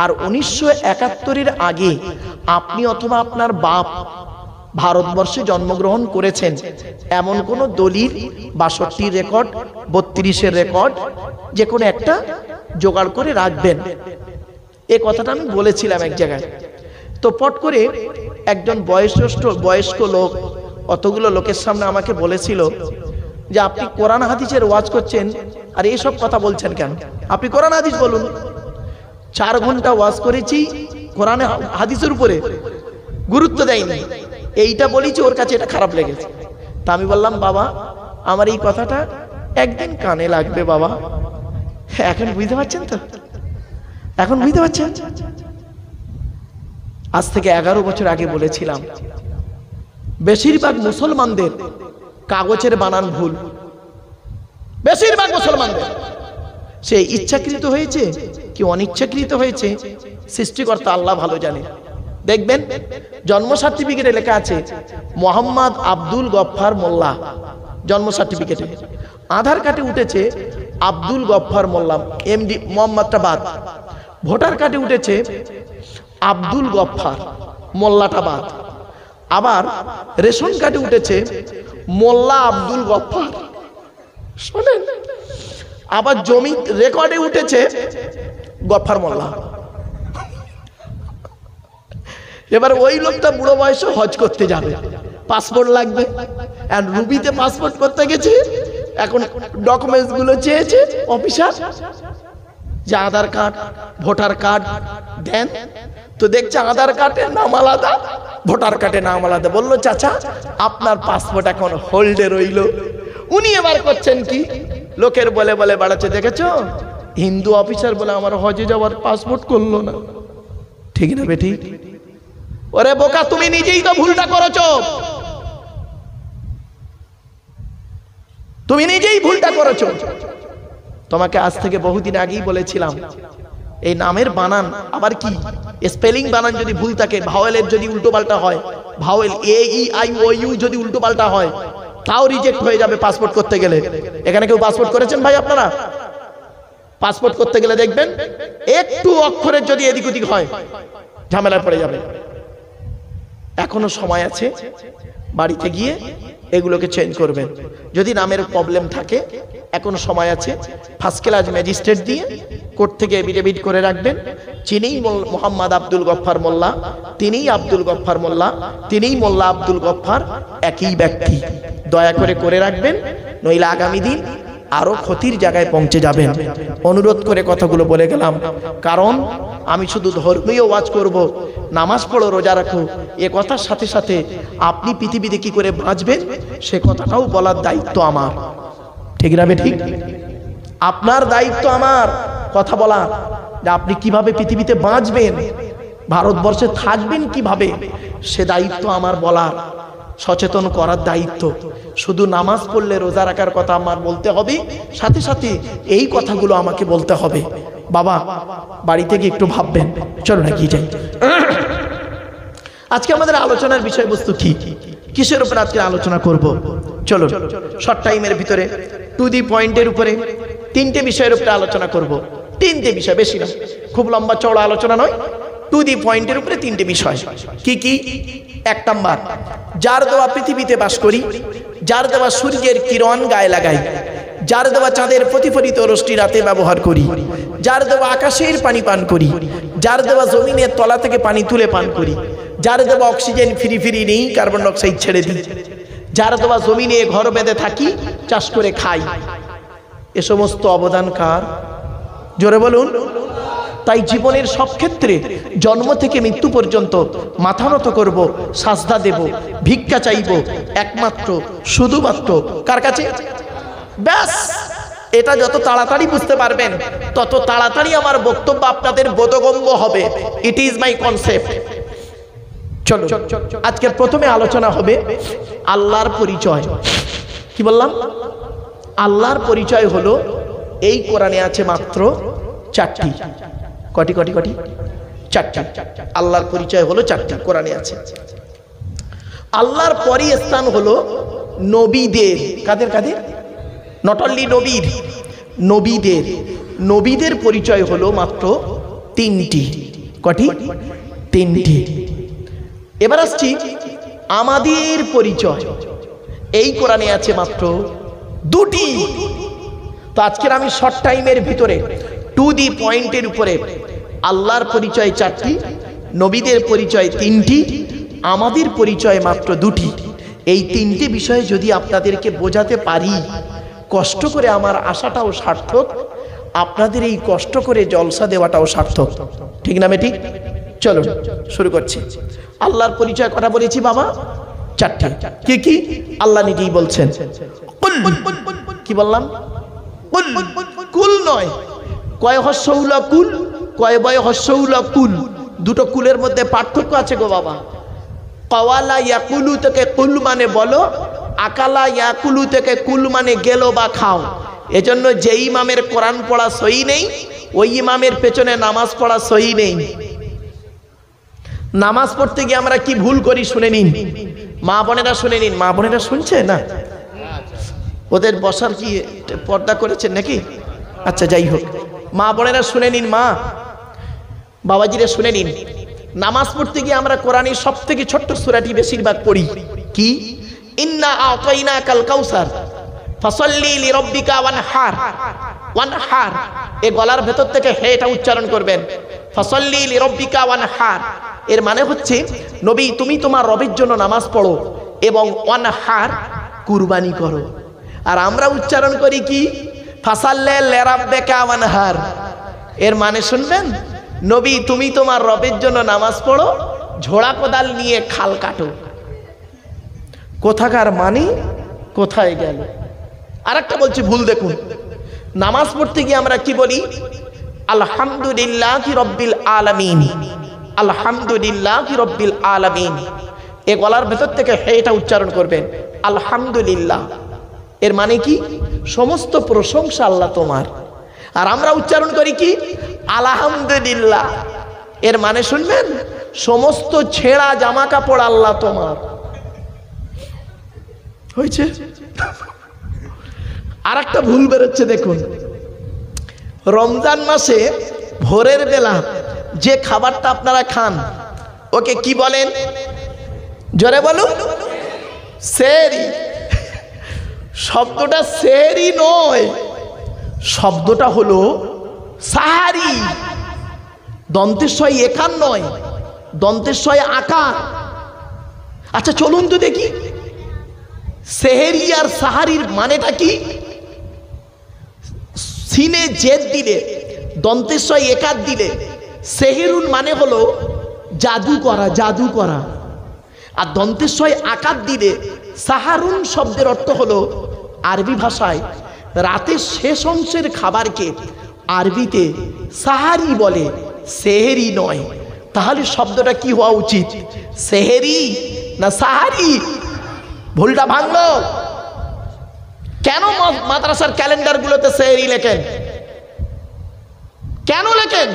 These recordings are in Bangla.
আর 1971-এর আগে আপনি অথবা আপনার বাপ ভারতবর্ষে জন্মগ্রহণ করেছেন এমন কোন দলিল 62 রেকর্ড 32-এর রেকর্ড যে কোনো একটা জোগাড় করে রাখবেন। এই কথাটা আমি বলেছিলাম এক জায়গায়। তো পট করে একজন বয়স্ক লোক অতগুলো লোকের সামনে আমাকে বলেছিল যে আপনি কোরআন হাদিসের ওয়াজ করছেন আর এইসব কথা বলছেন কেন? আপনি কোরআন হাদিস বলুন। 4 ঘন্টা ওয়াজ করেছি কোরআন হাদিসের উপরে, গুরুত্ব দেয়নি। এইটা বলেছি, ওর কাছে এটা খারাপ লেগেছে। তা আমি বললাম, বাবা আমার এই কথাটা একদিন কানে লাগবে বাবা। এখন বুঝতে পারছেন তো? এখন বুঝতে পারছেন? আজ থেকে 11 বছর আগে বলেছিলাম বেশিরভাগ মুসলমানদের কাগজের বানান ভুল। বেশিরভাগ মুসলমানদের, সে ইচ্ছাকৃত হয়েছে কি অনিচ্ছাকৃত হয়েছে সৃষ্টিকর্তা আল্লাহ ভালো জানে। দেখবেন জন্ম সার্টিফিকেটে লেখা আছে মোহাম্মদ আব্দুল গফফার মোল্লা, জন্ম সার্টিফিকেটে। আধার কার্ডে উঠেছে আব্দুল গফফার মোল্লা, এমডি মোহাম্মদটা বাদ। ভোটার কার্ডে উঠেছে আব্দুল গফফার, মোল্লাটা বাদ। আবার রেশন কার্ডে উঠেছে মোল্লা আব্দুল গফফার, শোনেন। আবার জমি রেকর্ডে উঠেছে গফফার মোল্লা। এবার ওই লোকটা বুড়ো বয়সে হজ করতে যাবে, পাসপোর্ট লাগবে। আর রুবিতে পাসপোর্ট করতে গেছে, এখন ডকুমেন্টস গুলো চেয়েছে অফিসার, যে আধার কার্ড ভোটার কার্ড দেন। তো দেখছে আধার কার্ডের নাম আলাদা, ভোটার কার্ডের নাম আলাদা। বললো, চাচা আপনার পাসপোর্ট এখন হোল্ডে রইল। উনি এবার করছেন কি, লোকের বলে বলে বাড়াচ্ছে, দেখেছো হিন্দু অফিসার বলে আমার হজে যাওয়ার পাসপোর্ট করলো না। ঠিক না বেঠিক? ওরে বোকা, তুমি নিজেই তো ভুলটা করেছো, তুমি নিজেই ভুলটা করেছো। তোমাকে আজ থেকে বহুদিন আগেই বলেছিলাম এই নামের বানান, আবার কি স্পেলিং বানান যদি ভুল থাকে, ভাওয়েলের যদি উল্টো পাল্টা হয়, vowel A E I O U যদি উল্টো পাল্টা হয় তাও রিজেক্ট হয়ে যাবে পাসপোর্ট করতে গেলে। এখানে কেউ পাসপোর্ট করেছেন ভাই? আপনারা পাসপোর্ট করতে গেলে দেখবেন একটু অক্ষরের যদি এদিক ওদিক হয় ঝামেলায় পড়ে যাবে। এখনো সময় আছে, বাড়িতে গিয়ে এগুলোকে চেঞ্জ করবেন। যদি নামের প্রবলেম থাকে এখনো সময় আছে, ফার্স্ট ক্লাস ম্যাজিস্ট্রেট দিয়ে কোর্ট থেকে এফিডেভিট করে রাখবেন, যিনিই মোহাম্মদ আব্দুল গফফার মোল্লা, তিনিই আব্দুল গফফার মোল্লা, তিনিই মোল্লা আব্দুল গফফার, একই ব্যক্তি। দয়া করে রাখবেন, নইলে আগামী দিন আরো ক্ষতির জায়গায় পৌঁছে যাবেন। অনুরোধ করে কথাগুলো বলে গেলাম, কারণ আমি শুধু ধর্মীয় ওয়াজ করব, নামাজ পড়ো রোজা রাখো, এ কথার সাথে সাথে আপনি পৃথিবীতে কি করে বাঁচবেন সে কথাটাও বলার দায়িত্ব আমার। ঠিক না ঠিক? আপনার দায়িত্ব আমার কথা বলা, যে আপনি কিভাবে পৃথিবীতে বাঁচবেন, ভারতবর্ষে থাকবেন কিভাবে, সে দায়িত্ব আমার বলার, সচেতন করার দায়িত্ব। শুধু নামাজ পড়লে রোজা রাখার কথা আমার বলতে হবে, সাথে সাথে এই কথাগুলো আমাকে বলতে হবে। বাবা বাড়ি থেকে একটু ভাববেন। চলো না কি যাই। আজকে আমাদের আলোচনার বিষয়বস্তু কি, কিসের উপর আজকে আলোচনা করব? চলো শর্ট টাইমের ভিতরে টু দি পয়েন্টের উপরে 3টে বিষয়ের উপরে আলোচনা করব। 3টে বিষয়, বেশি না, খুব লম্বা চওড়া আলোচনা নয়, টু দি পয়েন্টের উপরে 3টে বিষয়। কি কি? 1 নাম্বার, যার দেওয়া পৃথিবীতে বাস করি, যার দেওয়া সূর্যের কিরণ গায়ে লাগাই, যার দেওয়া চাঁদের প্রতিফলিত রশ্মি রাতে ব্যবহার করি, যার দেওয়া আকাশের পানি পান করি, যার দেওয়া জমিনের তলা থেকে পানি তুলে পান করি, যার দেওয়া অক্সিজেন ফিরি নেই, কার্বন ডাইঅক্সাইড ছেড়ে দিই, যার দেওয়া জমিনে ঘর বেঁধে থাকি, চাষ করে খাই, এ সমস্ত অবদান কার? জোরে বলুন। তাই জীবনের সব ক্ষেত্রে জন্ম থেকে মৃত্যু পর্যন্ত মাথা নত করব, সাজদা দেব, ভিক্ষা চাইব একমাত্র শুধুমাত্র কার কাছে? ব্যাস, এটা যত তাড়াতাড়ি বুঝতে পারবেন তত তাড়াতাড়ি আমার বক্তব্য আপনাদের বোধগম্য হবে। It is my concept. চলো আজকে প্রথমে আলোচনা হবে আল্লাহর পরিচয়। কি বললাম? আল্লাহর পরিচয় হলো, এই কোরআনে আছে মাত্র 4টি। কটি? 4টি। আল্লাহর পরিচয় হলো 4টি, কোরআনে আছে। আল্লাহর পরই স্থান হলো নবীদের। কাদের? নট অনলি নবীর, নবীদের পরিচয় হলো মাত্র 3টি। কটি? তিনটি। এবার আসছি আমাদের পরিচয়। এই কোরআনে আছে মাত্র দুটি। তো আজকের আমি শর্ট টাইমের ভিতরে টু দি পয়েন্টের উপরে আল্লাহর পরিচয় চারটি, নবীদের পরিচয় তিনটি, আমাদের পরিচয় মাত্র দুটি। এই তিনটি বিষয়ে যদি আপনাদেরকে বোঝাতে পারি, কষ্ট করে আমার আশাটাও সার্থক, আপনাদের এই কষ্ট করে জলসা দেওয়াটাও সার্থক। ঠিক না ঠিক? চলো শুরু করছি। আল্লাহর পরিচয় কথা বলেছি বাবা চারটে। কি কি? আল্লাহ নিজেই বলছেন। কি বললাম? কুল নয়, কয় হস্যউলা কুল, কয় বয় হস্যউলা কুল, দুটো কুলের মধ্যে পার্থক্য আছে গো বাবা। কাওয়ালা ইয়াকুলু থেকে কুল মানে বলো, আকালা ইয়াকুলু থেকে কুল মানে গেলো বা খাও। এজন্য যে ইমামের কোরআন পড়া সহি নেই, ওই ইমামের পেছনে নামাজ পড়া সহি নেই। নামাজ পড়তে গিয়ে আমরা কি ভুল করি শুনে নিন, মা বোনেরা শুনে নিন। মা বোনেরা শুনছে না? ওদের বসার কি পর্দা করেছেন নাকি? আচ্ছা যাই হোক, মা বোনেরা শুনে নিন, মা বাবাজিরা শুনে নিন। নামাজ পড়তে গিয়ে আমরা কোরআনের সব থেকে ছোট্ট সূরাটি বেশিরভাগ পড়ি। কি? ইন্না আতাইনাকাল কাউসার ফাসাল্লি লিরাব্বিকা ওয়ানহার। ওয়ানহার এ গলার ভেতর থেকে হেটা উচ্চারণ করবেন, ফাসাল্লি লিরাব্বিকা ওয়ানহার। এর মানে হচ্ছে নবী তুমি তোমার রবের জন্য নামাজ পড়ো এবং ওয়ানহার কুরবানি করো। আর আমরা উচ্চারণ করি কি? ফাসাল্লি লিরাব্বিকা ওয়ানহার। এর মানে শুনবেন, নবী তুমি তোমার রবের জন্য নামাজ পড়ো, ঝোড়া কোদাল নিয়ে খাল কাটো। কোথাকার মানে কোথায় গেল? আরেকটা বলছি ভুল দেখুন, নামাজ পড়তে গিয়ে আমরা কি বলি? আলহামদুলিল্লাহি রাব্বিল আলামিন। আলহামদুলিল্লাহি রাব্বিল আলামিন। এই গলার ভেতর থেকে এটা উচ্চারণ করবেন, আলহামদুলিল্লাহ। এর মানে কি? সমস্ত প্রশংসা আল্লাহ তোমার। আর আমরা উচ্চারণ করি কি? আলহামদুলিল্লাহ। এর মানে শুনবেন, সমস্ত ছেঁড়া জামা কাপড় আল্লাহ তোমার। হয়েছে? আর একটা ভুল বেরোচ্ছে দেখুন, রমজান মাসে ভোরের বেলা যে খাবারটা আপনারা খান ওকে কি বলেন? জোরে বলুন। সেহরি। শব্দটা সেহরি নয়, শব্দটা হলো সাহারি। দন্তেশ্বয় একার নয়, দন্তেশ্বয় আকার। আচ্ছা চলুন তো দেখি সেহরি আর সাহারির মানেটা কি? সিনে জেদ দিলে, দন্তেশ্বয় একার দিলে সেহেরুন মানে হলো জাদু করা, জাদু করা। আর দন্তেশ্বয় আকার দিলে সাহারুন শব্দের অর্থ হলো আরবি ভাষায় রাতের শেষ অংশের খাবারকে আরবিতে সাহারি বলে, সেহেরি নয়। তাহলে শব্দটা কি হওয়া উচিত? সেহেরি না সাহারি? ভুলটা ভাঙলো। কেন মাদ্রাসার ক্যালেন্ডারগুলোতে সেহরি লেখেন? কেন লেখেন?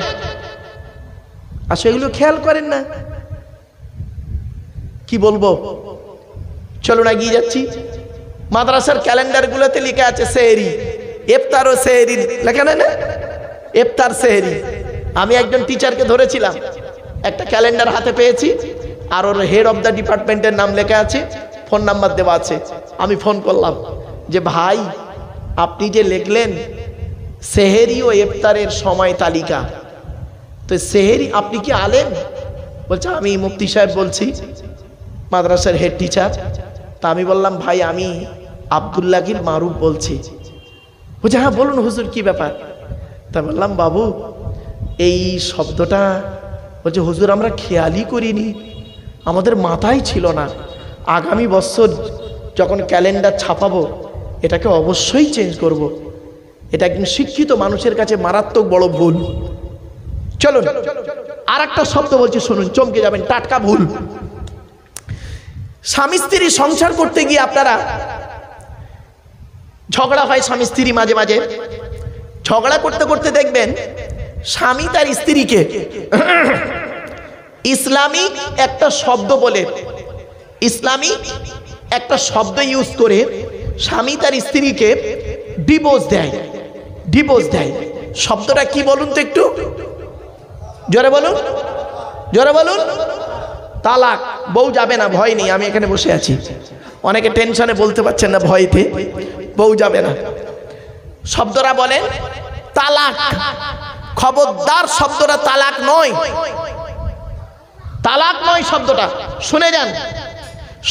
আর সেগুলো খেয়াল করেন না। কি বলবো, চলুন এগিয়ে যাচ্ছি। মাদ্রাসার ক্যালেন্ডারগুলোতে লেখা আছে সেহরি, ইফতার ও সেহরি লেখা নেই না? ইফতার সেহরি। আমি একজন টিচারকে ধরেছিলাম, একটা ক্যালেন্ডার হাতে পেয়েছি আর ওর হেড অফ দ্য ডিপার্টমেন্টের নাম লেখা আছে, ফোন নাম্বার দেওয়া আছে। আমি ফোন করলাম যে ভাই আপনি যে লিখলেন সেহেরি ও ইফতারের সময় তালিকা, তো সেহেরি আপনি কি আলেম? বলছে আমি মুফতি সাহেব বলছি, মাদ্রাসার হেড টিচার। তা আমি বললাম ভাই আমি আব্দুল্লাহিল মারুফ বলছি। বলছে হ্যাঁ বলুন হুজুর কি ব্যাপার? তা বললাম বাবু এই শব্দটা, বলছে হুজুর আমরা খেয়ালই করিনি, আমাদের মাথায় ছিল না। আগামী বছর যখন ক্যালেন্ডার ছাপাবো এটাকে অবশ্যই চেঞ্জ করব। এটা একজন শিক্ষিত মানুষের কাছে মারাত্মক বড় ভুল। চলুন আর একটা শব্দ বলছি শুনুন, চমকে যাবেন, টাটকা ভুল। স্বামী স্ত্রী সংসার করতে গিয়ে আপনারা ঝগড়া হয়, স্বামী স্ত্রী মাঝে মাঝে ঝগড়া করতে করতে দেখবেন স্বামী তার স্ত্রীকে ইসলামিক একটা শব্দ বলে, ইসলামিক একটা শব্দ ইউজ করে স্বামী তার স্ত্রীকে ডিভোর্স দেয়, ডিভোর্স দেয়। শব্দটা কি বলুন তো একটু জোরে বলুন। জোরে বলুন। তালাক, বউ যাবে না, ভয় নেই, আমি এখানে বসে আছি। অনেকে টেনশনে বলতে পারছেন না, ভয়তে বউ যাবে না। শব্দরা বলেন তালাক, খবরদার শব্দটা তালাক নয়, তালাক নয় শব্দটা, শুনে যান।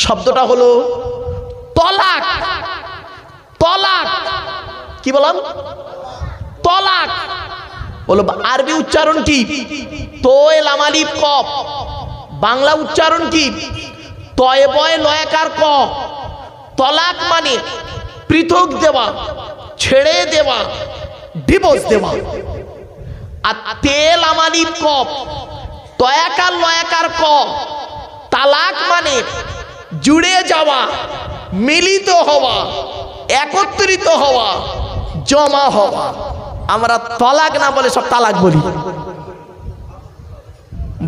শব্দটা হলো তলাক। তলাক কি বললাম? তলাক বলো। আরবি উচ্চারণ কি? তোয় লামালিপ কফ। বাংলা উচ্চারণ কি? তয় বয় লয়াকার ক। তলাক মানে পৃথক দেওয়া, ছেড়ে দেওয়া, ডিভোর্স দেওয়া। আর তেল আমালিপ কফ, তয়াকার লয়াকার ক। তালাক মানে জুড়ে যাওয়া, মিলিত হওয়া, একত্রিত হওয়া, জমা হওয়া। আমরা তলাক না বলে সব তালাক বলি।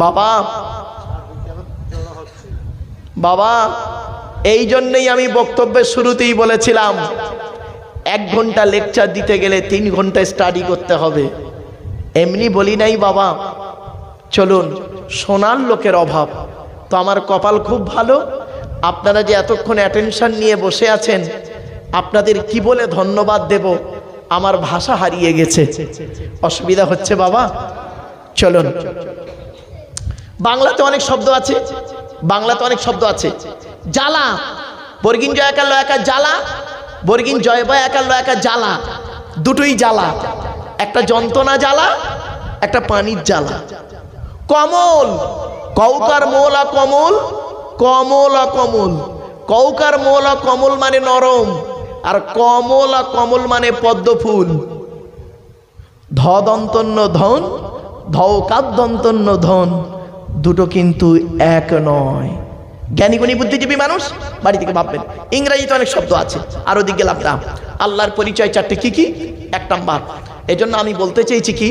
বাবা বাবা, এই জন্যই আমি বক্তব্যের শুরুতেই বলেছিলাম 1 ঘন্টা লেকচার দিতে গেলে 3 ঘন্টা স্টাডি করতে হবে। এমনি বলি নাই বাবা। চলুন, শোনার লোকের অভাব। তো আমার কপাল খুব ভালো, আপনারা যে এতক্ষণ অ্যাটেনশন নিয়ে বসে আছেন, আপনাদের কি বলে ধন্যবাদ দেব, আমার ভাষা হারিয়ে গেছে। অসুবিধা হচ্ছে বাবা? চলুন, বাংলাতে অনেক শব্দ আছে, বাংলাতে অনেক শব্দ আছে। জ্বালা, বর্গিন জয় একার লয় একার জ্বালা, বর্গিন জয় বয় একার লয় একার জ্বালা, দুটোই জ্বালা। একটা যন্ত্রণা জ্বালা, একটা পানির জ্বালা। কমল, কৌকার মোলা কমল, কমলা কমল। কৌকার মোলা কমল মানে নরম, আর কমলা কমল মানে পদ্ম ফুল। ধদন্তন্য ধন, ধৌকাদন্তন্য ধন, দুটো কিন্তু এক নয়। জ্ঞানীগুণী বুদ্ধিজীবী মানুষ বাড়ি থেকে ভাববেন। ইংরেজিতে অনেক শব্দ আছে, আরো দিকে গেলাম না। আল্লাহর পরিচয় 4টে কি কি? 1 নাম্বার। এজন্য আমি বলতে চেয়েছি কি,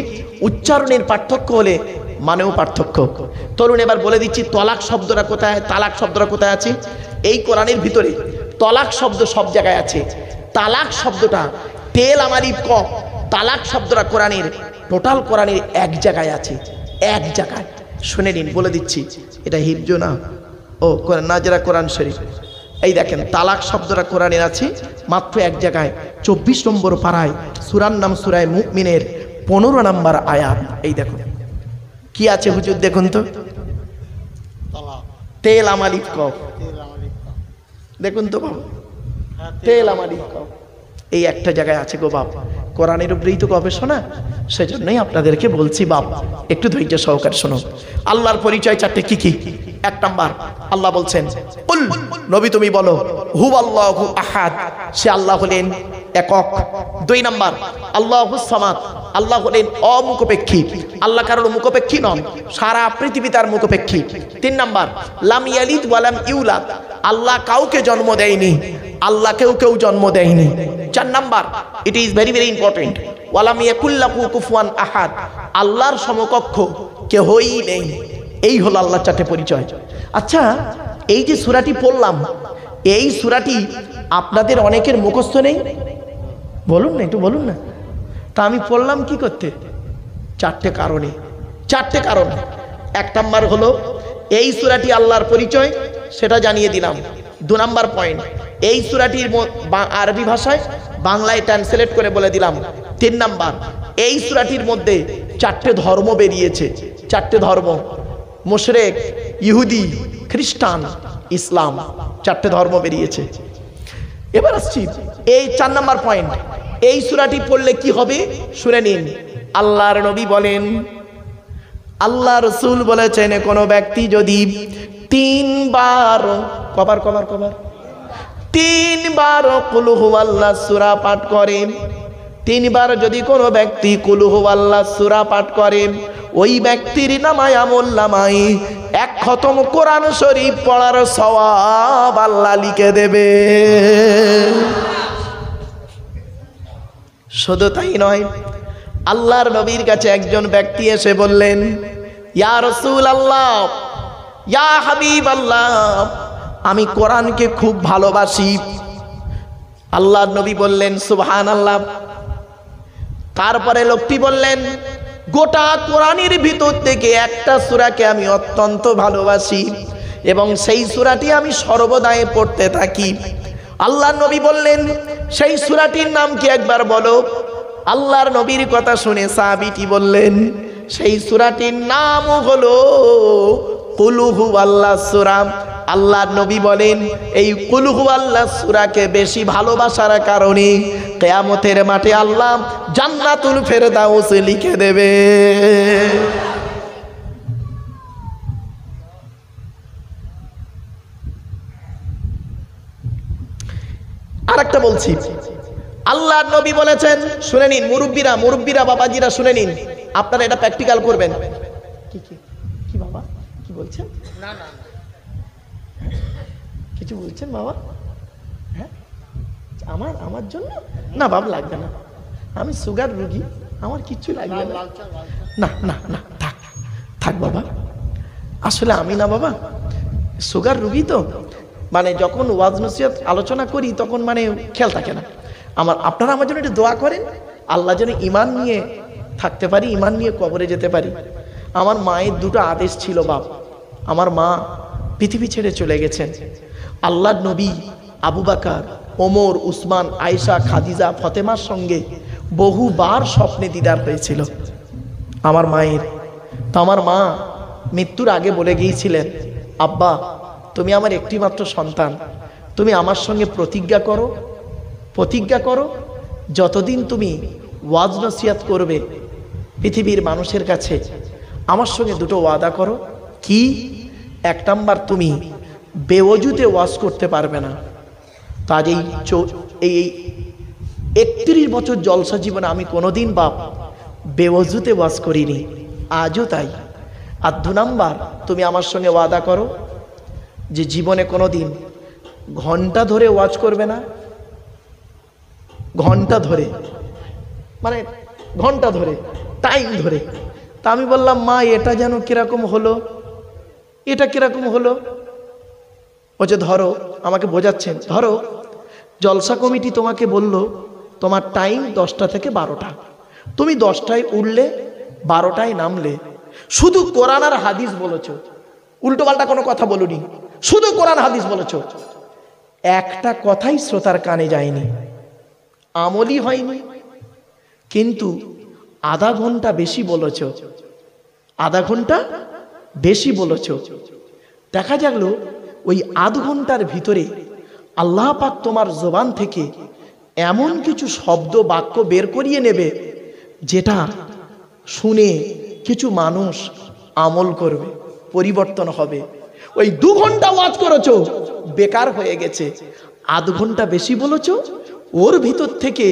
উচ্চারণের পার্থক্য হলে মানেও পার্থক্য। তরুণ, এবার বলে দিচ্ছি তলাক শব্দটা কোথায়, তালাক শব্দটা কোথায় আছে। এই কোরআনের ভিতরে তলাক শব্দ সব জায়গায় আছে। তালাক শব্দটা তেল আমারিফ ক, তালাক শব্দটা কোরআনের, টোটাল কোরআনের 1 জায়গায় আছে, 1 জায়গায়। শুনে নিন, বলে দিচ্ছি। এটা হিফজ না, ও নাজরা কোরআন শরীফ। এই দেখেন, তালাক শব্দটা কোরআনের আছে মাত্র 1 জায়গায়, 24 নম্বর পারায়। সূরার নাম সূরায়ে মুমিনের 15 নম্বর আয়াত। এই দেখুন কি আছে হুজুর, দেখুন তো। তেল আমালিফ কফ, দেখুন তো বাবা, তেল আমালিফ কফ, এই একটা জায়গায় আছে গো বাপ। কোরআনের উপরেই তো গবেষণা, সেজন্যই আপনাদেরকে বলছি বাপ, একটু ধৈর্য সহকারে শোনো। আল্লাহর পরিচয় 4টে কি কি? 1 নাম্বার, আল্লাহ বলছেন, কুল, নবী তুমি বলো, হুয়াল্লাহু আহাদ, সে আল্লাহ হলেন একক। 2 নাম্বার, আল্লাহুস সামাদ, আল্লাহ হলেন অমুখপেক্ষী, আল্লাহ কারোর মুখপেক্ষী নন, সারা পৃথিবী তার মুখপেক্ষী। 3 নাম্বার, লাম ইয়ালিদ ওয়া লাম ইউলাদ, আল্লাহ কাউকে জন্ম দেয়নি, আল্লাহ কেউ জন্ম দেয়নি। 4 number, it is very very important, ওয়ালাম ইয়াকুল্লাহু কুফুয়ান আহাদ, আল্লাহর সমকক্ষ কেউই নেই। এই হলো আল্লাহর 4টে পরিচয়। আচ্ছা, এই যে সূরাটি পড়লাম, এই সূরাটি আপনাদের অনেকের মুখস্থ নেই, বলুন না, একটু বলুন না। তা আমি পড়লাম কি করতে? 4টে কারণে, 4টে কারণ। 1 নাম্বার হলো এই সূরাটি আল্লাহর পরিচয়, সেটা জানিয়ে দিলাম। 2 নাম্বার পয়েন্ট, এই সূরাটির আরবি ভাষায় বাংলায় ট্রান্সলেট করে বলে দিলাম। 3 নাম্বার, এই সূরাটির মধ্যে 4টে ধর্ম বেরিয়েছে, 4টে ধর্ম, মুশরিক, ইহুদি, খ্রিস্টান, ইসলাম, 4টে ধর্ম বেরিয়েছে। এবার আসছি এই 4 নাম্বার পয়েন্ট। এই সূরাটি পড়লে কি হবে শুনে নিন। আল্লাহর নবী বলেন, আল্লাহ রাসূল বলেছেন, কোনো ব্যক্তি যদি 3 বার, কবার 3 বার কুল হুয়াল্লাহ সূরা পাঠ করে, 3 বার যদি কোনো ব্যক্তি কুল হুয়াল্লাহ সূরা পাঠ করে, ওই ব্যক্তির নামায় আমল নামায় 1 খতম কোরআন শরীফ পড়ার সওয়াব আল্লাহ লিখে দেবে। শুধু তাই নয়, আল্লাহর নবীর কাছে একজন ব্যক্তি এসে বললেন, ইয়া রাসূলুল্লাহ, ইয়া হাবিবাল্লাহ, আমি কোরআনকে খুব ভালোবাসি। আল্লাহর নবী বললেন, সুবহানাল্লাহ। তারপরে লোকটি বললেন, গোটা কোরআনের ভিতর থেকে একটা সূরাকে আমি অত্যন্ত ভালোবাসি এবং সেই সূরাটি আমি সর্বদাই পড়তে থাকি। আল্লাহর নবী বললেন, সেই সূরাটির নাম কি একবার বলো? আল্লাহর নবীর কথা শুনে সাহাবীটি বললেন, সেই সূরাটির নাম হলো কুল হুয়াল্লাহ সূরা। আল্লাহর নবী বলেন, এই কুল হুয়াল্লাহ সূরাকে বেশি ভালোবাসার কারণে কিয়ামতের মাঠে আল্লাহ জান্নাতুল ফেরদাউস লিখে দেবে। আরেকটা বলছি, আল্লাহর নবী বলেছেন, শুনে নিন মুরব্বীরা বাবাজিরা শুনে নিন, আপনারা এটা প্র্যাকটিক্যাল করবেন। কি বাবা কি বলছেন? না না কিছু বলছেন বাবা? হ্যাঁ আমার জন্য না বাবা, লাগবে না, আমি সুগার রোগী, আমার কিচ্ছু লাগবে না। না না না থাক থাক বাবা, আসলে আমি না বাবা সুগার রোগী, তো মানে যখন ওয়াজ নসিহত আলোচনা করি তখন মানে খেয়াল থাকে না আমার। আপনারা আমার জন্য একটু দোয়া করেন, আল্লাহ যেন ঈমান নিয়ে থাকতে পারি, ঈমান নিয়ে কবরে যেতে পারি। আমার মায়ের দুটো আদেশ ছিল বাপ, আমার মা পৃথিবী ছেড়ে চলে গেছেন। আল্লাহর নবী আবু বকর, ওমর, উসমান, আয়েশা, খাদিজা, ফতেমার সঙ্গে বহুবার স্বপ্নে দিদার হয়েছিল আমার মায়ের। তো আমার মা মৃত্যুর আগে বলে গিয়েছিলেন, আব্বা তুমি আমার একটি মাত্র সন্তান, তুমি আমার সঙ্গে প্রতিজ্ঞা করো যতদিন তুমি ওয়াজ নসিহত করবে পৃথিবীর মানুষের কাছে, আমার সঙ্গে দুটো ওয়াদা করো। কি? এক নাম্বার, তুমি বেওজুতে ওয়াজ করতে পারবে না। তা এই 31 বছর জলসা জীবনে আমি কোনোদিন বাপ বেওজুতে ওয়াজ করিনি, আজও তাই। আর 2 নাম্বার, তুমি আমার সঙ্গে ওয়াদা করো যে জীবনে কোনোদিন ঘন্টা ধরে ওয়াজ করবে না। ঘন্টা ধরে মানে ঘন্টা ধরে, টাইম ধরে। তা আমি বললাম, মা এটা যেন কিরকম হলো, এটা কিরকম হলো? ও যে ধরো, আমাকে বোঝাচ্ছেন, ধরো জলসা কমিটি তোমাকে বলল তোমার টাইম 10টা থেকে 12টা, তুমি 10টায় উঠলে 12টায় নামলে, শুধু কোরআন আর হাদিস বলেছো, উল্টো পাল্টা কোনো কথা বলুনি, শুধু কোরআন হাদিস বলেছো, একটা কথাই শ্রোতার কানে যায়নি, আমলই হয়নি, কিন্তু আধা ঘন্টা বেশি বলেছ, আধা ঘন্টা বেশি বলেছ। দেখা গেল ওই আধ ঘন্টার ভিতরে আল্লাহ পাক তোমার জবান থেকে এমন কিছু শব্দ বাক্য বের করিয়ে নেবে যেটা শুনে কিছু মানুষ আমল করবে, পরিবর্তন হবে। ওই 2 ঘন্টা ওয়াজ করেছো, বেকার হয়ে গেছে। আধ ঘন্টা বেশি বলেছো, ওর ভিতর থেকে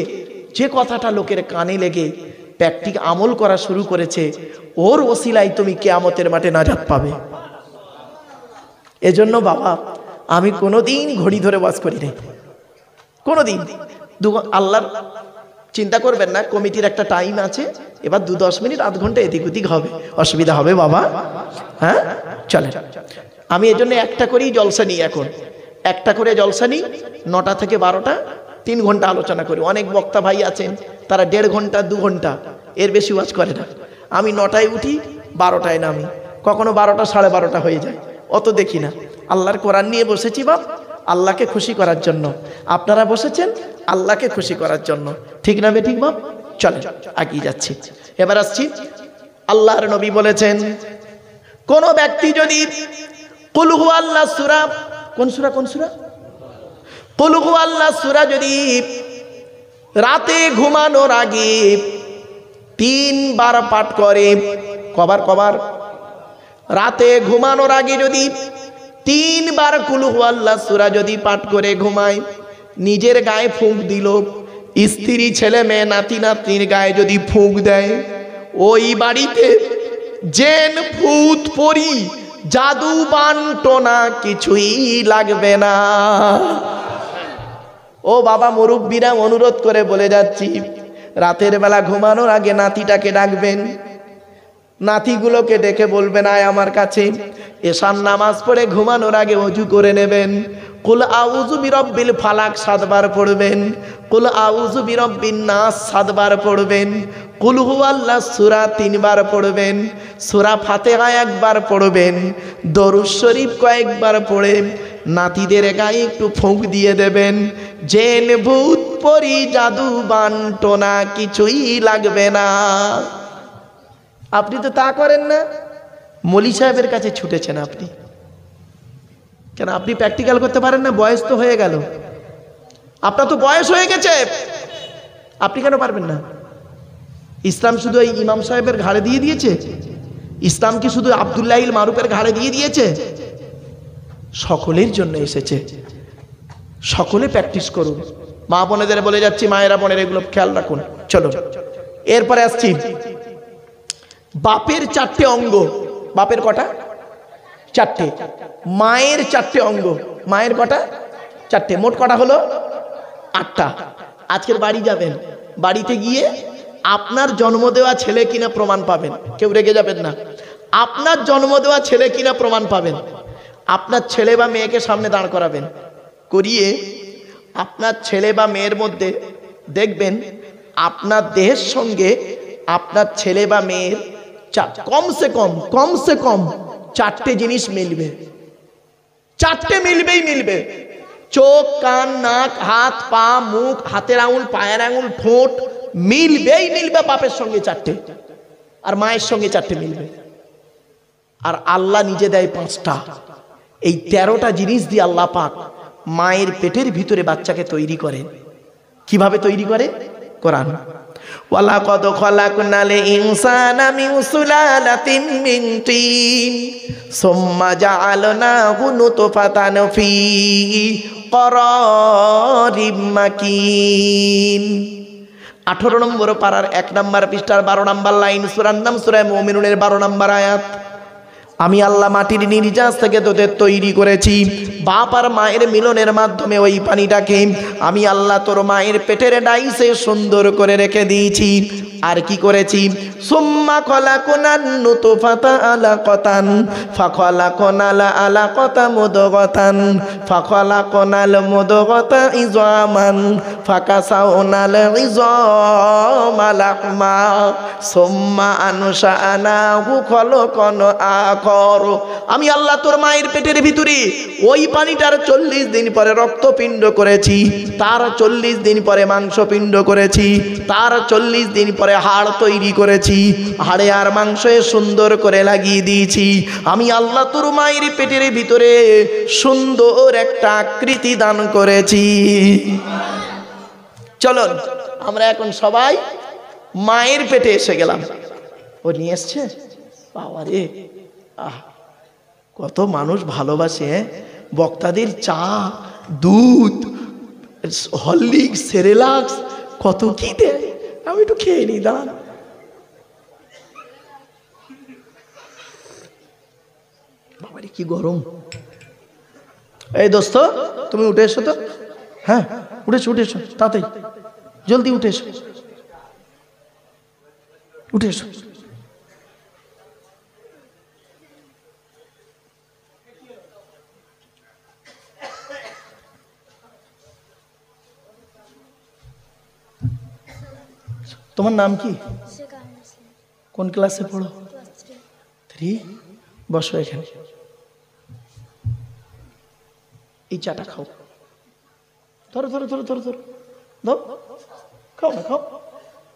যে কথাটা লোকের কানে লেগে প্র্যাকটিক আমল করা শুরু করেছে, ওর ওসিলায় তুমি কিয়ামতের মাঠে নাজাত পাবে। এজন্য বাবা আমি কোনোদিন ঘড়ি ধরে ওয়াজ করি নাই, কোনোদিন। আল্লাহর চিন্তা করবেন না, কমিটির একটা টাইম আছে, এবার 2-10 মিনিট আধ ঘন্টা এদিক ওদিক হবে, অসুবিধা হবে বাবা? হ্যাঁ চলে। আমি এজন্য একটা করেই জলসা নিই, এখন একটা করে জলসা নিই, 9টা থেকে 12টা, 3 ঘন্টা আলোচনা করি। অনেক বক্তা ভাই আছেন তারা 1.5 ঘন্টা 2 ঘন্টা এর বেশি ওয়াজ করে না। আমি 9টায় উঠি, 12টায় নামি, কখনো 12টা 12:30 হয়ে যায়, অত দেখি না। আল্লাহর কোরআন নিয়ে বসেছি বাপ আল্লাহকে খুশি করার জন্য, আপনারা বসেছেন আল্লাহকে খুশি করার জন্য, ঠিক না বেঠিক বাপ? চলে এগিয়ে যাচ্ছি। এবার আসছি, আল্লাহর নবী বলেছেন, কোন ব্যক্তি যদি কুল হুয়াল্লাহ সূরা, কোন সূরা কুল হুয়াল্লাহ সূরা যদি রাতে ঘুমানোর আগে 3 বার পাঠ করে, কবার রাতে ঘুমানোর আগে যদি 3 বার কুল হুয়াল্লাহ সূরা যদি পাঠ করে ঘুমায়, নিজের গায়ে ফুঁক দিল, স্ত্রী ছেলে মেয়ে নাতি নাতনির গায়ে যদি ফুঁক দেয়, ওই বাড়িতে জেন ভূত পরি জাদু বান্টনা কিছুই লাগবে না। ও বাবা মুরব্বীরা অনুরোধ করে বলে যাচ্ছি, রাতের বেলা ঘুমানোর আগে নাতিটাকে ডাকবেন, নাতিগুলোকে ডেকে বলবেন আয় আমার কাছে। এশার নামাজ পড়ে ঘুমানোর আগে ওযু করে নেবেন, কুল আউযু বিরাব্বিল ফালাক 7 বার পড়বেন, কুল আউযু বিরাব্বিন নাস 7 বার পড়বেন, কুল হুয়াল্লাহ সূরা 3 বার পড়বেন, সূরা ফাতিহা একবার পড়বেন, দরুদ শরীফ কয়েকবার পড়ে নাতিদের গায়ে একটু ফুঁক দিয়ে দেবেন। জেন ভূত পরি জাদু বান্টনা কিছুই লাগবে না। আপনি তো তা করেন না, মলি সাহেবের কাছে ছুটেছেন আপনি। কেন আপনি প্র্যাকটিক্যাল করতে পারেন না? বয়স তো হয়ে গেল, আপনার তো বয়স হয়ে গেছে, আপনি কেন পারবেন না? ইসলাম শুধু এই ইমাম সাহেবের ঘাড়ে দিয়ে দিয়েছে? ইসলাম কি শুধু আব্দুল্লাহিল মারুফের ঘাড়ে দিয়ে দিয়েছে? সকলের জন্য এসেছে, সকলে প্র্যাকটিস করুন। মা বোনেদের বলে যাচ্ছি, মায়েরা বোনের এগুলো খেয়াল রাখুন। চলো এরপরে আসছি, বাপের 4টে অঙ্গ। বাপের কটা? 4টে। মায়ের 4টে অঙ্গ। মায়ের কটা? 4টে। মোট কটা হলো? 8টা। আজকের বাড়ি যাবেন, বাড়িতে গিয়ে আপনার জন্ম দেওয়া ছেলে কিনা প্রমাণ পাবেন। কেউ রেগে যাবেন না। আপনার জন্ম দেওয়া ছেলে কিনা প্রমাণ পাবেন। আপনার ছেলে বা মেয়েকে সামনে দাঁড় করাবেন, করিয়ে আপনার ছেলে বা মেয়ের মধ্যে দেখবেন আপনার দেহের সঙ্গে আপনার ছেলে বা মেয়ের কমসে কম 4টে জিনিস মিলবে। 4টে মিলবেই মিলবে। চোখ, কান, নাক, হাত, পা, মুখ, হাতের আঙুল, পায়ের আঙুল, ঠোঁট মিলবেই মিলবে বাপের সঙ্গে 4টে, আর মায়ের সঙ্গে 4টে মিলবে। আর আল্লাহ নিজে দেয় 5টা। এই 13টা জিনিস দিয়ে আল্লাহ পাক মায়ের পেটের ভিতরে বাচ্চাকে তৈরি করেন। কিভাবে তৈরি করে? কোরআন, ওয়ালাকাদ খালাকনাল ইনসানা মিন সুলালাতিন মিন তিন সুম্মা জাআলনাহু নুতফাতান ফি করারিম মাকিন। 18 নম্বর পারার 1 নম্বর পৃষ্ঠার 12 নম্বর লাইন, সূরার নাম সূরা মুমিনুনের 12 নম্বর আয়াত। আমি আল্লাহ মাটির নির্যাস থেকে তোদের তৈরি করেছি। বাপ আর মায়ের মিলনের মাধ্যমে ওই পানিটাকে আমি আল্লাহ তোর মায়ের পেটের ডাইসে সুন্দর করে রেখে দিয়েছি। আর কি করেছি? সুম্মা খলাকনান নুতফাতা আলাকাতান ফাখলাকনাল আলাকাতা মুদগাতান ফাখলাকনাল মুদগাতা ইযামান ফাকাসাউনাল ইযামা লাহমা সুম্মা আনশাআনাহু খলকান আখর। আমি আল্লাহ তোর মায়ের পেটের ভিতরে ওই পানিটার 40 দিন পরে রক্তপিণ্ড করেছি, তার 40 দিন পরে মাংসপিণ্ড করেছি, তার 40 দিন পরে হাড় তৈরি করেছি, হাড়ে আর মাংসে সুন্দর করে লাগিয়ে দিয়েছি। আমি আল্লাহ তোর মায়ের পেটের ভিতরে সুন্দর একটা আকৃতি দান করেছি। চলুন আমরা এখন সবাই মায়ের পেটে এসে গেলাম। ও নিয়ে এসছে বাবা রে, কত মানুষ ভালোবাসে বক্তাদের চা, দুধ, হরলিক্স, সেরেলাক্স, কত কি দেয়। আমি একটু খেয়ে নি, দাঁড়ান। বাবারে কি গরম। এই দোস্ত তুমি উঠে এসো তো। হ্যাঁ উঠেছো, উঠেছো, তাতেই জলদি উঠে এসো, উঠে এসো। তোমার নাম কি? কোন ক্লাসে পড়ো? 3। বসো এখানে, এই চাটা খাও। ধরো ধরো ধরো ধরো ধরো, ধরো, খাও না, খাও,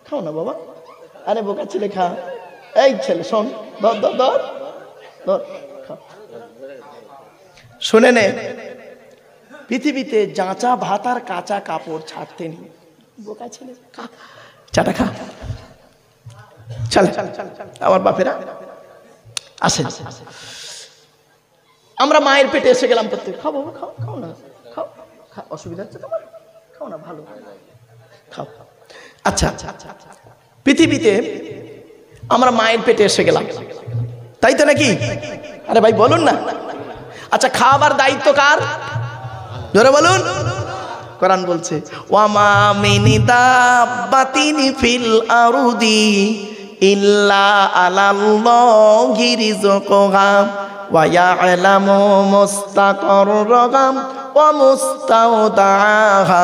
খাও না বাবা। আরে বোকা ছেলে খা। এই ছেলে শোন, ধর ধর ধর ধর, খাও। শুনে নে, পৃথিবীতে জাঁচা ভাত আর কাঁচা কাপড় ছাড়তে নেই। বোকা ছেলে খা, চাটা খা। চল আমার বাপেরা আসেন, আমরা মায়ের পেটে এসে গেলাম প্রত্যেক। খাও বাবা, খাও, খাও না, খাও, খাও। অসুবিধা হচ্ছে তোমার? খাও না, ভালো খাও। আচ্ছা, পৃথিবীতে আমরা মায়ের পেটে এসে গেলাম, তাই তো নাকি? আরে ভাই বলুন না। আচ্ছা, খাবার দায়িত্ব কার? জোরে বলুন। কোরআন বলছে, ওয়ামা মিন দাব্বাতিন ফিল আরদি ইল্লা আলাল্লাহি রিজকুহা ওয়া ইয়ালামু মুস্তাকাররাহা ওয়া মুস্তাওদাহা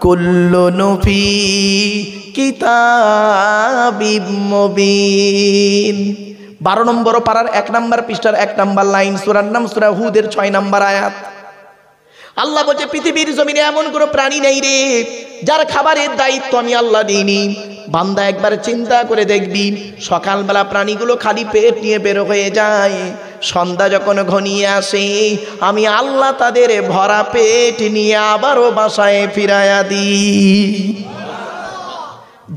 কুল্লুন ফি কিতাবিম মুবিন। 12 নম্বর পারার 1 নম্বর পৃষ্ঠার 1 নম্বর লাইন, সূরার নাম সূরা হুদের 6 নম্বর আয়াত। আল্লাহ বলছে পৃথিবীর জমিনে এমন কোনো প্রাণী নেই রে যার খাবারের দায়িত্ব আমি আল্লাহ দিইনি। বান্দা একবার চিন্তা করে দেখবি, সকালবেলা প্রাণীগুলো খালি পেট নিয়ে বের হয়ে যায়, সন্ধ্যা যখন ঘনিয়ে আসে আমি আল্লাহ তাদের ভরা পেট নিয়ে আবারও বাসায় ফিরাইয়া দিই।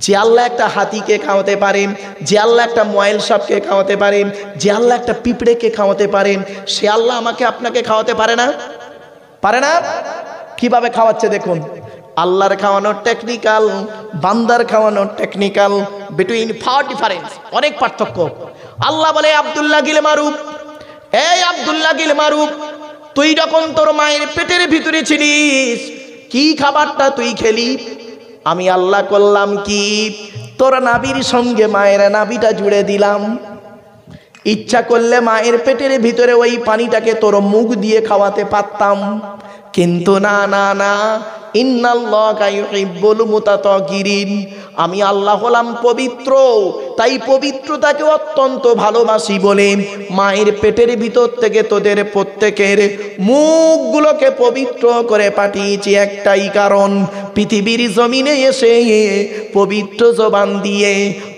যে আল্লাহ একটা হাতিকে খাওয়াতে পারেন, যে আল্লাহ একটা ময়েল সাপকে খাওয়াতে পারেন, যে আল্লাহ একটা পিঁপড়েকে খাওয়াতে পারেন, সে আল্লাহ আমাকে আপনাকে খাওয়াতে পারে না? পারে না? কিভাবে খাওয়াচ্ছে দেখুন। আল্লাহর খাওয়ানোর টেকনিক্যাল, বান্দার খাওয়ানোর টেকনিক্যাল, বিটুইন ফার ডিফারেন্স, অনেক পার্থক্য। আল্লাহ বলে আব্দুল্লাহ গিল মারুফ, এই আব্দুল্লাহ গিল মারুফ, তুই যখন তোর মায়ের পেটের ভিতরে ছিলিস কি খাবারটা তুই খেলি? আমি আল্লাহ করলাম কি, তোর নাভির সঙ্গে মায়ের নাভিটা জুড়ে দিলাম। ইচ্ছা করলে মায়ের পেটের ভিতরে ওই পানিটাকে তোর মুখ দিয়ে খাওয়াতে পারতাম, কিন্তু না না না, ইন্নাল্লাহা ইউহিব্বুল মুতাতাহহিরিন, আমি আল্লাহ হলাম পবিত্র, তাই পবিত্রতাকে অত্যন্ত ভালোবাসি বলে মায়ের পেটের ভিতর থেকে তোদের প্রত্যেকের মুখগুলোকে পবিত্র করে পাঠিয়েছি একটাই কারণ, পৃথিবীর জমিনে এসে পবিত্র জবান দিয়ে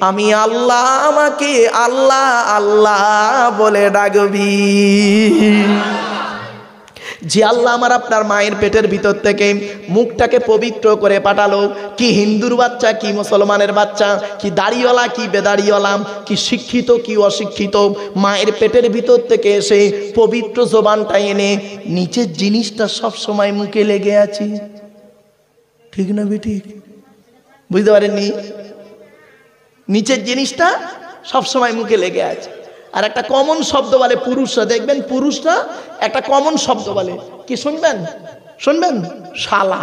আমি আল্লাহ, আমাকে আল্লাহ আল্লাহ বলে ডাকবি। যে আল্লাহ আমার আপনার মায়ের পেটের ভিতর থেকে মুখটাকে পবিত্র করে পাঠালো, কি হিন্দুর বাচ্চা কি মুসলমানের বাচ্চা, কি দাড়িওয়ালা কি বেদাড়িওয়ালা, কি শিক্ষিত কি অশিক্ষিত, মায়ের পেটের ভিতর থেকে এসে পবিত্র জবানটা এনে নিচের জিনিসটা সব সময় মুখে লেগে আছে। ঠিক না বেঠিক? বুঝতে পারেননি? নিচের জিনিসটা সব সময় মুখে লেগে আছে। আর একটা কমন শব্দ বলে পুরুষরা, দেখবেন পুরুষরা একটা কমন শব্দ বলে, কি শুনবেন? শুনবেন? শালা।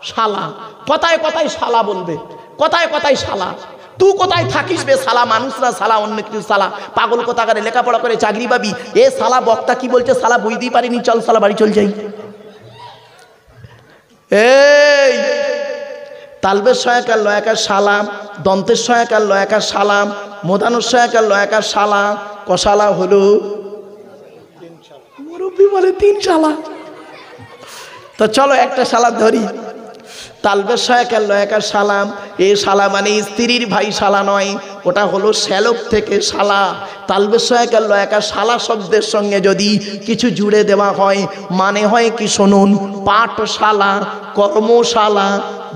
শালা, কথায় কথায় শালা বলবে, কথায় কথায় শালা। তুই কোথায় থাকিস বে শালা? মানুষরা শালা, অন্য কিছু শালা, পাগল কোথাকারে লেখাপড়া করে চাকরি পাবি, এ শালা বক্তা কি বলছে শালা বুঝতেই পারিনি, চল শালা বাড়ি চল যাই। এই তালবের সহায়কার লয়াকার সালাম, দন্তের সহায়কার লয়াকার সালাম, মোদানোর সহায়কার লয়াকার শালা, কশালা হলো মুরব্বী বলে 3 শালা। তো চলো একটা শালা ধরি। তালবের সহায়কার লয়াকার সালাম, এই শালা মানে স্ত্রীর ভাই শালা নয়, ওটা হলো শ্যালক থেকে শালা। তালবের সহায়কার লয়াকার শালা শব্দের সঙ্গে যদি কিছু জুড়ে দেওয়া হয় মানে হয় কি শুনুন, পাঠশালা, কর্মশালা,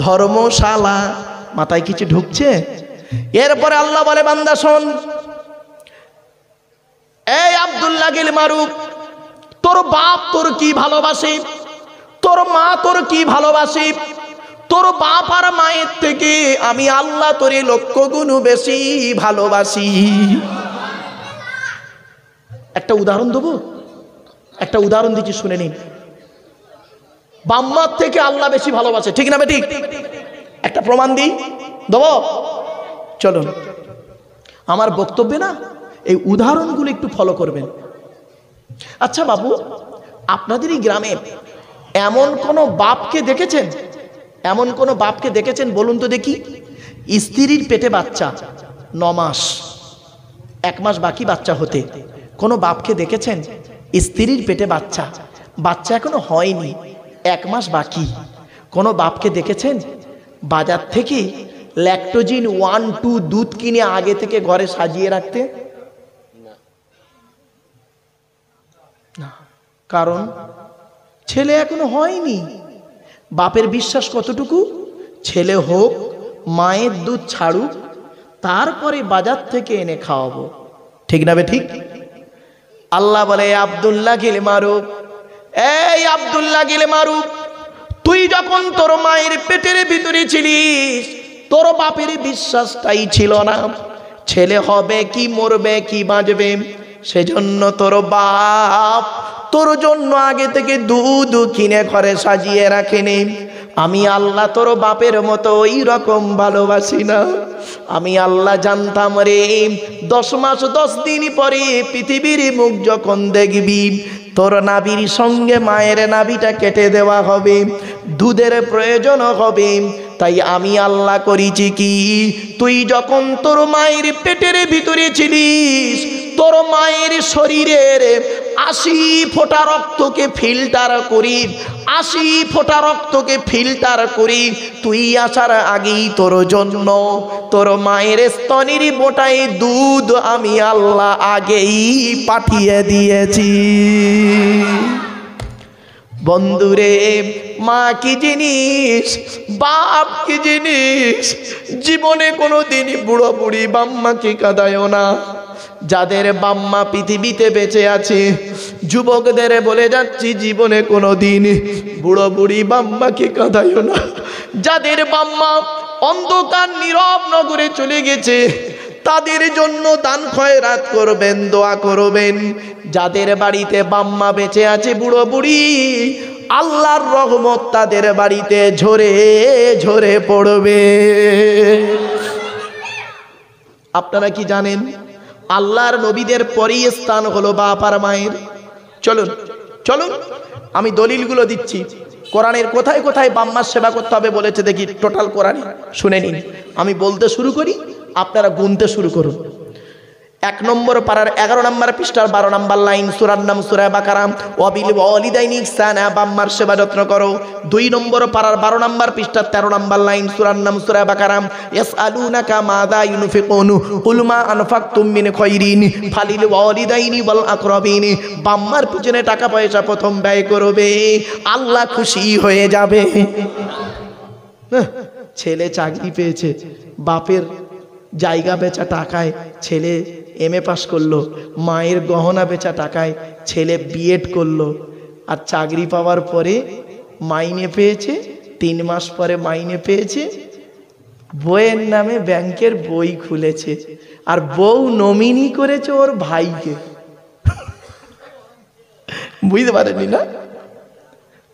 ধর্মশালা। মাথায় কিছু ঢুকছে? এরপরে আল্লাহ বলে বান্দা শোন, এই আব্দুল্লাহ গিল মারুফ, তোর বাপ তোর কি ভালোবাসে, তোর মা তোর কি ভালোবাসে, তোর বাপ আর মায়ের থেকে আমি আল্লাহ তোরে 1,00,000 গুণ বেশি ভালোবাসি। একটা উদাহরণ দেবো, একটা উদাহরণ দিচ্ছি শুনে নিন। বাম্মার থেকে আল্লাহ বেশি ভালোবাসে, ঠিক না বেঠিক? একটা প্রমাণ দিই, দেবো? চলুন, আমার বক্তব্যে না এই উদাহরণগুলো একটু ফলো করবেন। আচ্ছা বাবু, আপনাদের এই গ্রামে এমন কোন বাপকে দেখেছেন, এমন কোন বাপকে দেখেছেন বলুন তো দেখি, স্ত্রীর পেটে বাচ্চা 9 মাস, 1 মাস বাকি বাচ্চা হতে, কোন বাপকে দেখেছেন? স্ত্রীর পেটে বাচ্চা, বাচ্চা এখনো হয়নি, 1 মাস বাকি, কোন বাপকে দেখেছেন বাজার থেকে ল্যাকটোজিন 1-2 দুধ কিনে আগে থেকে ঘরে সাজিয়ে রাখতে? না, কারণ ছেলে এখনো হয়নি। বাপের বিশ্বাস কতটুকু? ছেলে হোক, মায়ের দুধ ছাড়ুক, তারপরে বাজার থেকে এনে খাওয়াবো, ঠিক না বে ঠিক? আল্লাহ বলে আব্দুল্লাহ গিল মারুফ, এই আব্দুল্লাহ গিল মারুফ, তুই যখন তোর মায়ের পেটের ভিতরে ছিলিস তোর বাপের বিশ্বাসটাই ছিল না ছেলে হবে কি মরবে কি বাঁচবে, সেজন্য তোর বাপ তোর জন্য আগে থেকে দুধ কিনে ঘরে সাজিয়ে রাখেনি। আমি আল্লাহ তোর বাপের মতো ওই রকম ভালোবাসি না। আমি আল্লাহ জানতাম রে 10 মাস 10 দিন পরে পৃথিবীর মুখ যখন দেখবি তোর নাভির সঙ্গে মায়ের নাভিটা কেটে দেওয়া হবে, দুধের প্রয়োজন হবে। তাই আমি আল্লাহ করেছি কি, তুই যখন তোর মায়ের পেটের ভিতরে ছিলিস, তোর মায়ের শরীরের 80 ফোঁটা রক্তকে ফিল্টার করি, 80 ফোঁটা রক্তকে ফিল্টার করি তুই আসার আগেই তোর জন্য তোর মায়ের স্তনের বোটায় দুধ আমি আল্লাহ আগেই পাঠিয়ে দিয়েছি। বন্ধুরে, মা কি জিনিস, বাপ কি জিনিস, জীবনে কোনো দিনই বুড়ো বুড়ি বাম্মাকে কাঁদায়ও না। যাদের বাম্মা পৃথিবীতে বেঁচে আছে, যুবকদের বলে যাচ্ছি, জীবনে কোনো দিন বুড়ো বুড়ি বাম্মাকে কাঁদায়ও না। যাদের বাম্মা অন্ধকার নীরব নগরে চলে গেছে, তাদের জন্য দান খয়রাত করবেন, দোয়া করবেন। যাদের বাড়িতে বাম্মা বেঁচে আছে, বুড়ো বুড়ি, আল্লাহর রহমত তাদের বাড়িতে ঝরে ঝরে পড়বে। আপনারা কি জানেন, আল্লাহর নবীদের পরেই স্থান হলো বাপ আর মায়ের। চলুন চলুন আমি দলিলগুলো দিচ্ছি। কোরআনের কোথায় কোথায় বাম্মার সেবা করতে হবে বলেছে দেখি, টোটাল কোরআনে শুনে নিন। আমি বলতে শুরু করি, আপনারা গুনতে শুরু করুন। 1 নম্বর পারার 11 নম্বর পৃষ্ঠার 12 নম্বর লাইন, সূরার নাম সূরা বাকারা, ওয়াবিল ওয়ালিদাইনি ইহসানা, বাম্মার সেবা যত্ন করো। 2 নম্বর পারার 12 নম্বর পৃষ্ঠার 13 নম্বর লাইন, সূরার নাম সূরা বাকারা, ইয়াসআলুনাকা মাযা ইউনফিকুন কুল মা আনফাকতুম মিন খায়রিন ফালিল ওয়ালিদাইনি ওয়াল আকরাবিন। বাম্মার পিছনে টাকা পয়সা প্রথম ব্যয় করবে, আল্লাহ খুশি হয়ে যাবে। ছেলে চাকরি পেয়েছে, বাপের জায়গা বেচা টাকায় ছেলে MA পাস করলো, মায়ের গহনা বেচা টাকায় ছেলে B.Ed করলো, আর চাকরি পাওয়ার পরে মাইনে পেয়েছে, 3 মাস পরে মাইনে পেয়েছে, বইয়ের নামে ব্যাংকের বই খুলেছে, আর বউ নমিনি করেছে ওর ভাইকে। বুঝতে পারেননি না?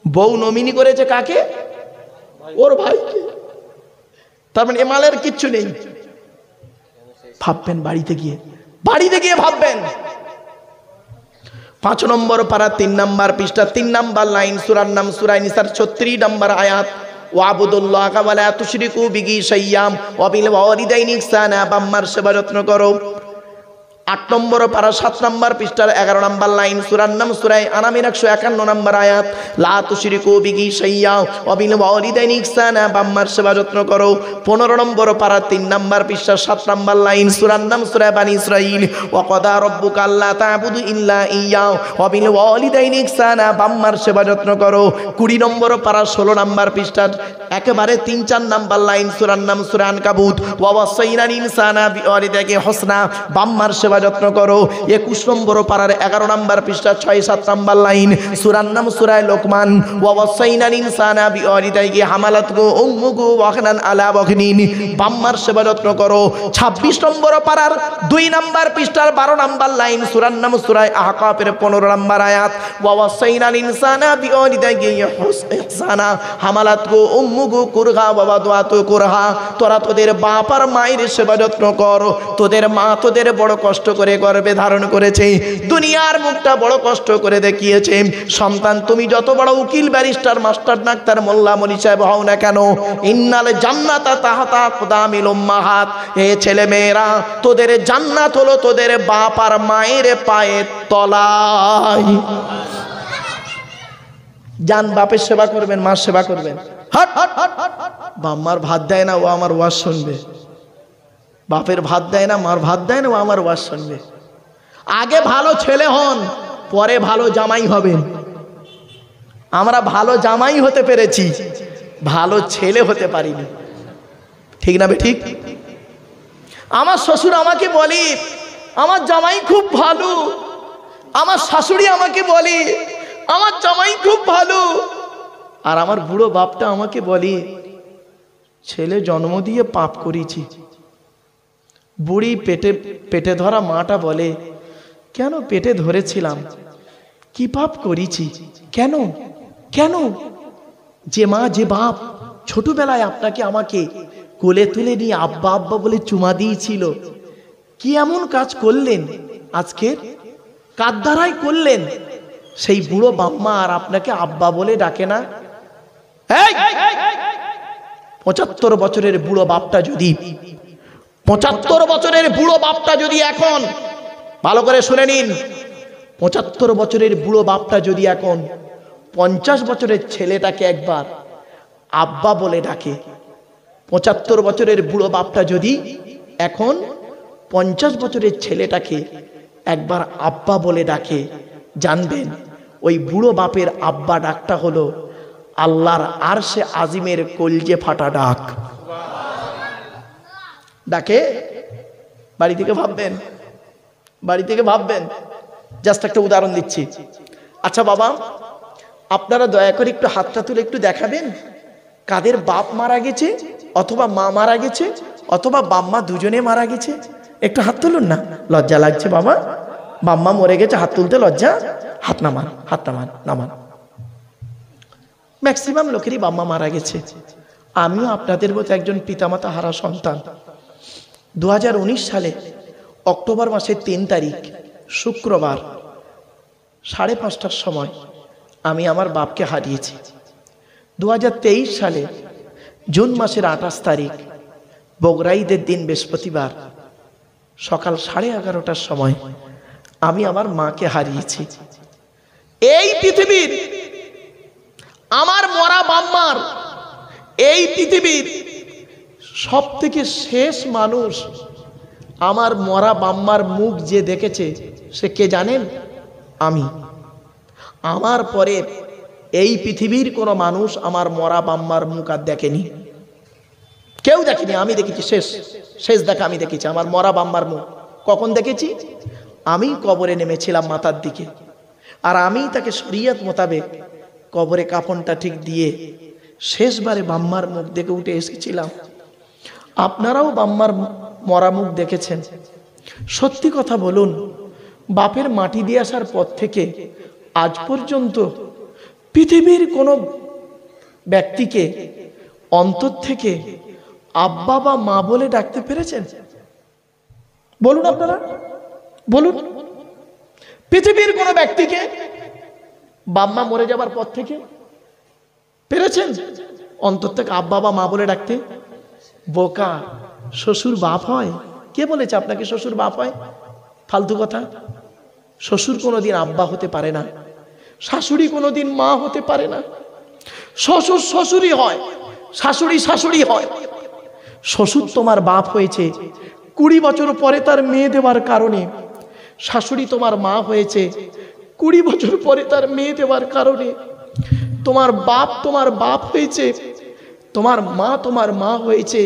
বউ নমিনি করেছে কাকে? ওর ভাইকে। তার মানে এ মালের কিচ্ছু নেই। ভাববেন বাড়িতে গিয়ে ভাববেন। 5 নম্বর পারা 3 নম্বর পৃষ্ঠা 3 নম্বর লাইন, সূরার নাম সূরা নিসার 36 নম্বর আয়াত, ওয়াবুদুল্লাহা ওয়ালা তুশরিকু বিহি শাইয়্যাম ওয়া বিল ওয়ালিদাইনি ইহসানা, বাম্মার সেবা যত্ন করো। 8 নম্বর পারা 7 নম্বর পৃষ্ঠার 11 নম্বর লাইন, সূরার নাম সূরা আনামের 151 নম্বর আয়াত, লা তুশরিকু বিহি শাইয়্যা ওয়া বিল ওয়ালিদাইনি ইহসানা, বাম্মার সেবা যত্ন করো। 15 নম্বর পারা 3 নম্বর পৃষ্ঠার 7 নম্বর লাইন, সূরার নাম সূরা বানি ইসরাঈল, ওয়া ক্বাদা রাব্বুকা আল্লা তা'বুদু ইল্লা ইয়্যা ওয়া বিল ওয়ালিদাইনি ইহসানা, বাম্মার সেবা যত্ন করো। 20 নম্বর পারা 16 নম্বর পৃষ্ঠার একেবারে 3-4 নম্বর লাইন, সূরার নাম সূরা আনকাবুত, ওয়া ওয়াসাইনাল ইনসানা বিওয়ালিদাইহি হুসনা, বাম্মার সেবা যত্ন করো। 21 নম্বর পারার 11 নম্বর পৃষ্ঠা 6-7 নম্বর লাইন, সূরার নাম সূরা লোকমান, ওয়া ওয়াসাইনাল ইনসানা বিওয়ালিদাইহি হামালাতহু উম্মুহু ওয়াহনান আলা ওয়াহনিন, বাম্মার সেবা যত্ন করো। 26 নম্বর পারার 2 নম্বর পৃষ্ঠার 12 নম্বর লাইন, সূরার নাম সূরা আহকাফের 15 নম্বর আয়াত, ওয়া ওয়াসাইনাল ইনসানা বিওয়ালিদাইহি ইহসানা হামালাতহু উম্মুহু কুরহা ওয়া ওয়াদাতহু কুরহা। তোরা তোদের বাপ আর মায়ের সেবা যত্ন কর। তোদের মা তোদের বড় কষ্ট করে গর্ভে ধারণ করেছে, দুনিয়ার মুখটা বড় কষ্ট করে দেখিয়েছে। সন্তান তুমি যত বড় উকিল, ব্যারিস্টার, মাস্টার, ডাক্তার, মোল্লা, মনি সাহেব হও না কেন, ইন্নাল জান্নাতা তাহতা আকদামিল উম্মাহাত, হে ছেলে মেয়েরা, তোদের জান্নাত হলো তোদের বাপ আর মায়ের পায়ের তলায়। জান বাপের সেবা করবেন, মার সেবা করবেন। বাম্মার ভাত দেয় না, ও আমার ওয়াজ শুনবে। বাপের ভাত দেয় না, মার ভাত দেয় না, ও আমার ওয়াজ শুনবে। আগে ভালো ছেলে হন, পরে ভালো জামাই হবেন। আমরা ভালো জামাই হতে পেরেছি, ভালো ছেলে হতে পারিনি। ঠিক না বে ঠিক? আমার শ্বশুর আমাকে বলে আমার জামাই খুব ভালো, আমার শাশুড়ি আমাকে বলে আমার জামাই খুব ভালো, আর আমার বুড়ো বাপটা আমাকে বলে ছেলে জন্ম দিয়ে পাপ করেছি। বুড়ি পেটে ধরা মাটা বলে কেন পেটে ধরেছিলাম, কি পাপ করেছি, কেন কেন? যে মা যে বাপ ছোটবেলায় আপনাকে আমাকে কোলে তুলে নিয়ে আব্বা আব্বা বলে চুমা দিয়েছিল, কি এমন কাজ করলেন আজকের? কার দ্বারাই করলেন? সেই বুড়ো বাম্মা আর আপনাকে আব্বা বলে ডাকে না? 75 বছরের বুড়ো বাপটা যদি 75 বছরের বুড়ো বাপটা যদি এখন, ভালো করে শুনে নিন, 75 বছরের বুড়ো বাপটা যদি এখন 50 বছরের ছেলেটাকে একবার আব্বা বলে ডাকে, 75 বছরের বুড়ো বাপটা যদি এখন 50 বছরের ছেলেটাকে একবার আব্বা বলে ডাকে, জানবেন ওই বুড়ো বাপের আব্বা ডাকটা হলো আল্লাহর আরশে আজিমের কলজে ফাটা ডাক। ডাকে বাড়ি থেকে ভাববেন, বাড়ি থেকে ভাববেন। জাস্ট একটা উদাহরণ দিচ্ছি। আচ্ছা বাবা, আপনারা দয়া করে একটু হাতটা তুলে একটু দেখাবেন কাদের বাপ মারা গেছে, অথবা মা মারা গেছে, অথবা বাম্মা দুজনে মারা গেছে। একটু হাত তুলুন না, লজ্জা লাগছে বাবা। বাম্মা মরে গেছে, হাত তুলতে লজ্জা? হাত নামান, হাত নামান, নামান। ম্যাক্সিমাম লোকেরই বাম্মা মারা গেছে। আমিও আপনাদের মতো একজন পিতামাতা হারা সন্তান। 2019 সালে অক্টোবর মাসের 3 তারিখ শুক্রবার 5:30টার সময় আমি আমার বাপকে হারিয়েছি। 2023 সালে জুন মাসের 28 তারিখ বগরা ঈদের দিন বৃহস্পতিবার সকাল 11:30টার সময় আমি আমার মাকে হারিয়েছি। এই পৃথিবীর আমার মরা বাম্মার, এই পৃথিবীর সব থেকে শেষ মানুষ আমার মরা বাম্মার মুখ যে দেখেছে সে কে জানেন? আমি। আমার পরে এই পৃথিবীর কোনো মানুষ আমার মরা বাম্মার মুখ আর দেখেনি, কেউ দেখেনি। আমি দেখেছি, শেষ দেখা আমি দেখেছি আমার মরা বাম্মার মুখ। কখন দেখেছি? আমি কবরে নেমেছিলাম মাথার দিকে, আর আমি তাকে শরীয়ত মোতাবেক কবরে কাফনটা ঠিক দিয়ে শেষবারে বাম্মার মুখ দেখে উঠে এসেছিলাম। আপনারাও বাম্মার মরা মুখ দেখেছেন। সত্যি কথা বলুন, বাপের মাটি দিয়ে আসার পর থেকে আজ পর্যন্ত পৃথিবীর কোনো ব্যক্তিকে অন্তর থেকে আব্বা বা মা বলে ডাকতে পেরেছেন? বলুন আপনারা, বলুন। পৃথিবীর কোনো ব্যক্তিকে বাম্মা মরে যাবার পর থেকে পেরেছেন অন্তর থেকে আব্বা বা মা বলে ডাকতে? বোকা, শ্বশুর বাপ হয়? কে বলেছে আপনাকে শ্বশুর বাপ হয়? ফালতু কথা। শ্বশুর কোনোদিন আব্বা হতে পারে না, শাশুড়ি কোনোদিন মা হতে পারে না। শ্বশুর শ্বশুরই হয়, শাশুড়ি শাশুড়ি হয়। শ্বশুর তোমার বাপ হয়েছে 20 বছর পরে তার মেয়ে দেওয়ার কারণে, শাশুড়ি তোমার মা হয়েছে 20 বছর পরে তার মেয়ে দেওয়ার কারণে। তোমার বাপ হয়েছে, তোমার মা হয়েছে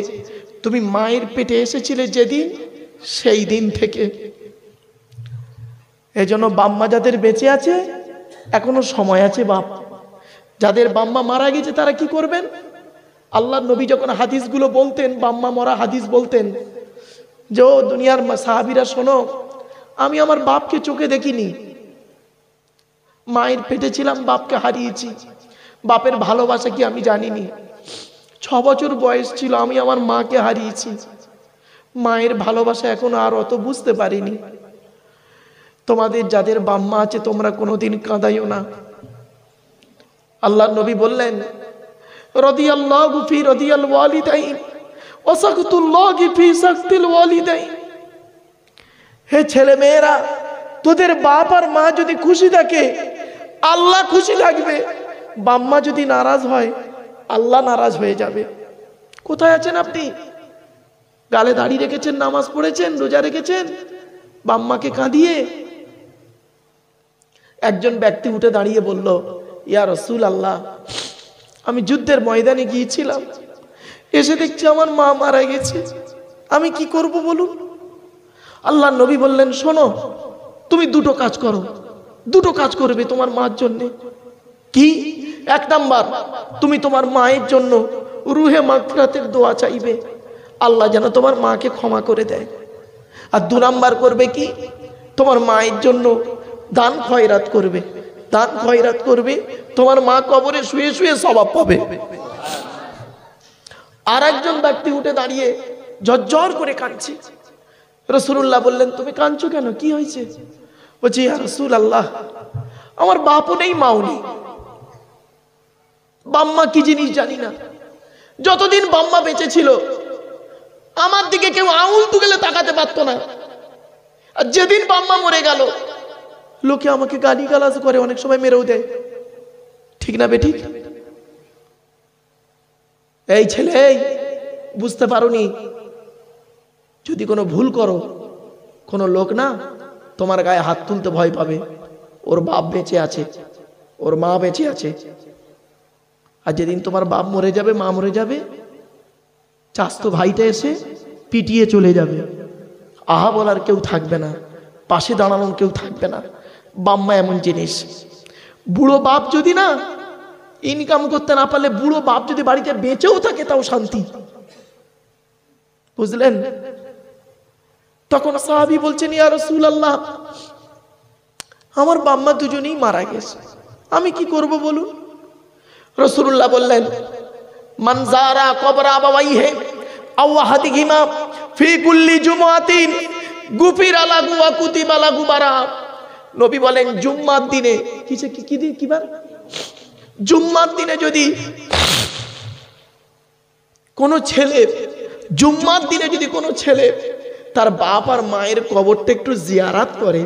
তুমি মায়ের পেটে এসেছিলে যেদিন, সেই দিন থেকে। এজন্য বাম্মা যাদের বেঁচে আছে এখনো সময় আছে। বাপ যাদের বাম্মা মারা গেছে তারা কি করবেন? আল্লাহর নবী যখন হাদিসগুলো বলতেন, বাম্মা মরা হাদিস বলতেন, যে ও দুনিয়ার সাহাবীরা শোনো, আমি আমার বাপকে চোখে দেখিনি, মায়ের পেটে ছিলাম, বাপকে হারিয়েছি, বাপের ভালোবাসা কি আমি জানিনি। 6 বছর বয়স ছিল আমি আমার মাকে হারিয়েছি, মায়ের ভালোবাসা এখনো আর অত বুঝতে পারিনি। তোমাদের যাদের বাম্মা আছে তোমরা কোনোদিন কাঁদাইও না। আল্লাহর নবী বললেন, রাদিয়াল্লাহু ফি রাদিয়াল ওয়ালিদাইন ওয়া সাকতুল্লাহি ফি সাকতিল ওয়ালিদাইন। হে ছেলে মেয়েরা, তোদের বাপ আর মা যদি খুশি থাকে আল্লাহ খুশি থাকবে, বাম্মা যদি নারাজ হয় আল্লাহ নারাজ হয়ে যাবে। কোথায় আছেন আপনি? গালে দাড়ি রেখেছেন, নামাজ পড়েছেন, রোজা রেখেছেন, বাম্মাকে কাঁদিয়ে। একজন ব্যক্তি উঠে দাঁড়িয়ে বলল, ইয়া রাসূলুল্লাহ, আমি যুদ্ধের ময়দানে গিয়েছিলাম, এসে দেখছি আমার মা মারা গেছে, আমি কি করব বলুন? আল্লাহর নবী বললেন, শোনো, তুমি দুটো কাজ করো, দুটো কাজ করবে তোমার মার জন্য। কি? 1 নাম্বার, তুমি তোমার মায়ের জন্য রুহে মাগফিরাতের দোয়া চাইবে, আল্লাহ যেন তোমার মাকে ক্ষমা করে দেয়। আর 2 নাম্বার করবে কি? তোমার মায়ের জন্য দান খয়রাত করবে, দান খয়রাত করবে, তোমার মা কবরে শুয়ে শুয়ে সওয়াব পাবে। আর একজন ব্যক্তি উঠে দাঁড়িয়ে ঝরঝর করে কাঁদছে। রাসূলুল্লাহ বললেন, তুমি কাঁদছো কেন, কি হয়েছে? বলছি, ইয়া রাসূলুল্লাহ, আমার বাপও নেই, মাও নেই। বাম্মা কি জিনিস জানি না। যতদিন বাম্মা বেঁচে ছিল আমার দিকে কেউ আঙুল তুলে তাকাতে পারতো না। আর যেদিন বাম্মা মরে গেল লোকে আমাকে গালি গালাজ করে, অনেক সময় মেরেও দেয়। ঠিক না বেটি? এই ছেলে, বুঝতে পারোনি, যদি কোনো ভুল করো কোনো লোক না তোমার গায়ে হাত তুলতে ভয় পাবে। ওর বাপ বেঁচে আছে, ওর মা বেঁচে আছে। আর যেদিন তোমার বাপ মরে যাবে, মা মরে যাবে, চাস্তো ভাইটা এসে পিটিয়ে চলে যাবে। আহা বলার কেউ থাকবে না, পাশে দাঁড়ানোর কেউ থাকবে না। বাম্মা এমন জিনিস। বুড়ো বাপ যদি না ইনকাম করতে না পারলে, বুড়ো বাপ যদি বাড়িতে বেঁচেও থাকে তাও শান্তি। বুঝলেন? তখন সাহাবী বলছেন, ইয়া রাসূলুল্লাহ, আমার বাম্মা দুজনেই মারা গেছে, আমি কি করব বলুন? রাসূলুল্লাহ বললেন, মান যারা কবর আবাওয়াইহি আও আহাদিহিমা ফি কুল্লি জুমআতিন গুফিরা লাহু ওয়া কুতিবা লাহু বারা। নবী বলেন জুম্মার দিনে, কি বার? জুম্মার দিনে যদি কোনো ছেলে, জুম্মার দিনে যদি কোনো ছেলে তার বাপ আর মায়ের কবরটা একটু জিয়ারাত করে,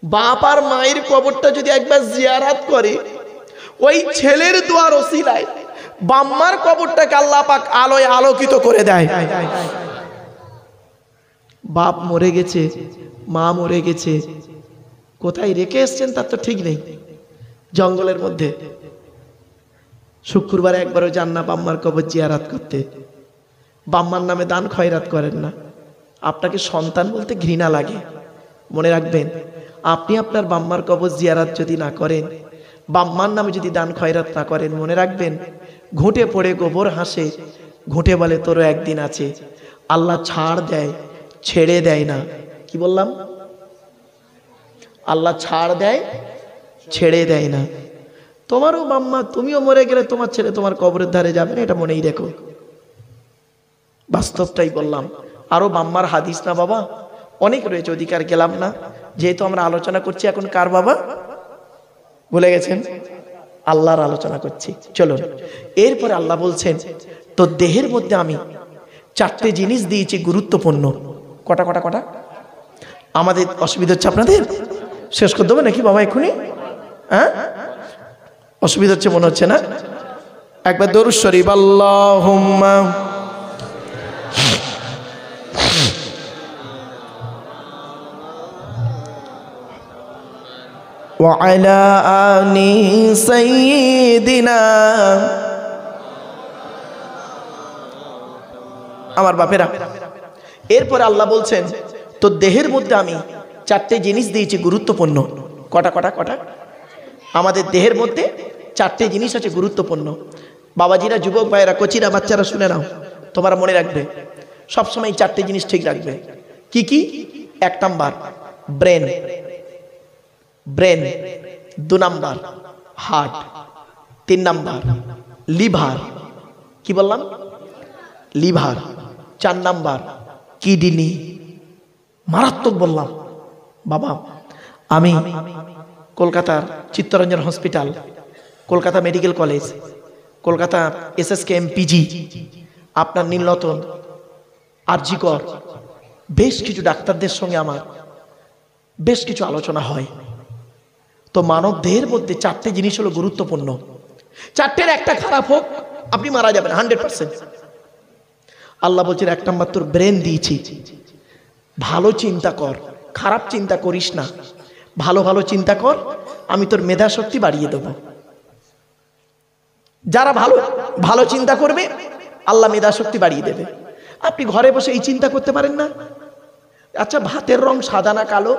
বাপ আর মায়ের কবরটা যদি একবার জিয়ারাত করে, ওই ছেলের দোয়ার ওসিলায় বাম্মার কবরটাকে আল্লাহ পাক আলোয় আলোকিত করে দেয়। বাপ মরে গেছে, মা মরে গেছে, কোথায় রেখে এসছেন তার তো ঠিক নেই। জঙ্গলের মধ্যে শুক্রবার একবারও যান না বাম্মার কবর জিয়ারাত করতে। বাম্মার নামে দান খয়রাত করেন না। আপনাকে সন্তান বলতে ঘৃণা লাগে। মনে রাখবেন, আপনি আপনার বাম্মার কবর জিয়ারাত যদি না করেন, বাম্মার নামে যদি দান খয়রাত না করেন, মনে রাখবেন ঘুঁটে পড়ে গোবর হাসে, ঘুঁটে বলে তোরও একদিন আছে। আল্লাহ ছাড় দেয়, ছেড়ে দেয় না। কি বললাম? আল্লাহ ছাড় দেয়, ছেড়ে দেয় না। তোমারও বাম্মা, তুমিও মরে গেলে তোমার ছেলে তোমার কবরের ধারে যাবে না, এটা মনেই রেখো। বাস্তবটাই বললাম। আরো বাম্মার হাদিস না বাবা অনেক রয়েছে, অধিকার গেলাম না। যেহেতু আমরা আলোচনা করছি এখন কার বাবা ভুলে গেছেন? আল্লাহর আলোচনা করছি। চলুন, এরপরে আল্লাহ বলছেন, তো দেহের মধ্যে আমি চারটে জিনিস দিয়েছি গুরুত্বপূর্ণ। কটা কটা কটা? আমাদের অসুবিধা হচ্ছে আপনাদের? শেষ করে দেবো নাকি বাবা এক্ষুনি? হ্যাঁ, অসুবিধা হচ্ছে মনে হচ্ছে না? একবার দরুদ শরীফ, আল্লাহুম্মা ওয়া আলা আলি সাইয়্যিদিনা। আমার বাপেরা, এরপরে আল্লাহ বলছেন, তো দেহের মধ্যে আমি চারটে জিনিস দিয়েছি গুরুত্বপূর্ণ। কটা কটা কটা? আমাদের দেহের মধ্যে চারটে জিনিস আছে গুরুত্বপূর্ণ। বাবাজিরা, যুবক ভাইয়েরা, কচিরা বাচ্চারা শুনে নাও, তোমরা মনে রাখবে, সবসময় চারটে জিনিস ঠিক রাখবে। কি কি? 1 number brain, brain. 2 number heart. 3 number liver. কি বললাম? লিভার। 4 number kidney. মারাত্মক বললাম বাবা। আমি কলকাতার Chittaranjan hospital, Kolkata medical college, Kolkata SSKM-PG, আপনার নীলরতন, RG কর, বেশ কিছু ডাক্তারদের সঙ্গে আমার বেশ কিছু আলোচনা হয়। তো মানব দেহের মধ্যে চারটে জিনিস হলো গুরুত্বপূর্ণ। চারটের একটা খারাপ হোক আপনি মারা যাবেন 100%। আল্লাহ বলছেন 1 নাম্বার তোর ব্রেন দিয়েছি, ভালো চিন্তা কর, খারাপ চিন্তা করিস না, ভালো ভালো চিন্তা কর, আমি তোর মেধা শক্তি বাড়িয়ে দেব। যারা ভালো ভালো চিন্তা করবে আল্লাহ মেধা শক্তি বাড়িয়ে দেবে। আপনি ঘরে বসে এই চিন্তা করতে পারেন না? আচ্ছা, ভাতের রং সাদা না কালো?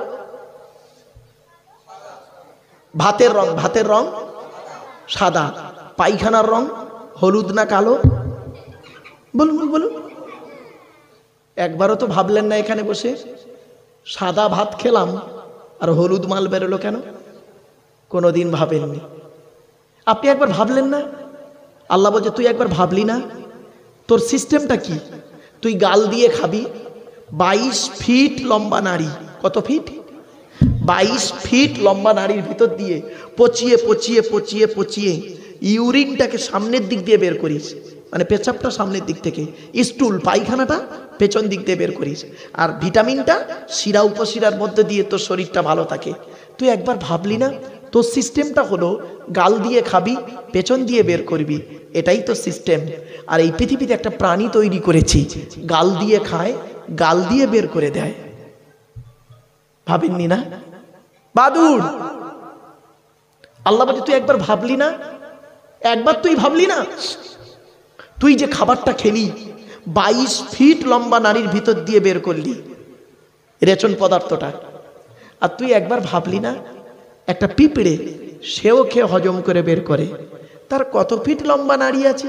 ভাতের রং সাদা। পায়খানার রং হলুদ না কালো? বলুন বলুন। একবারও তো ভাবলেন না এখানে বসে সাদা ভাত খেলাম আর হলুদ মাল বেরোলো কেন? কোনোদিন ভাবেননি। আপনি একবার ভাবলেন না? আল্লাহ বলছে তুই একবার ভাবলি না তোর সিস্টেমটা কি? তুই গাল দিয়ে খাবি। 22 ফিট লম্বা নারী। কত ফিট? 22 ফিট লম্বা নারীর ভিতর দিয়ে পচিয়ে পচিয়ে পচিয়ে পচিয়ে ইউরিনটাকে সামনের দিক দিয়ে বের করিস, মানে পেচ্ছাপটা সামনের দিক থেকে, স্টুল পায়খানাটা পেছন দিক দিয়ে বের করিস, আর ভিটামিনটা শিরা উপশিরার মধ্যে দিয়ে তোর শরীরটা ভালো থাকে। তুই একবার ভাবলি না তোর সিস্টেমটা হলো গাল দিয়ে খাবি, পেছন দিয়ে বের করবি, এটাই তো সিস্টেম। আর এই পৃথিবীতে একটা প্রাণী তৈরি করেছি, গাল দিয়ে খায়, গাল দিয়ে বের করে দেয়। ভাবেননি না বাদুড়? আল্লাহ বলে তুই একবার ভাবলি না, একবার তুই ভাবলি না তুই যে খাবারটা খেলি 22 ফিট লম্বা নারীর ভিতর দিয়ে বের করলি রেচন পদার্থটা, আর তুই একবার ভাবলি না একটা পিঁপড়ে সেও খেয়ে হজম করে বের করে, তার কত ফিট লম্বা নাড়ি আছে?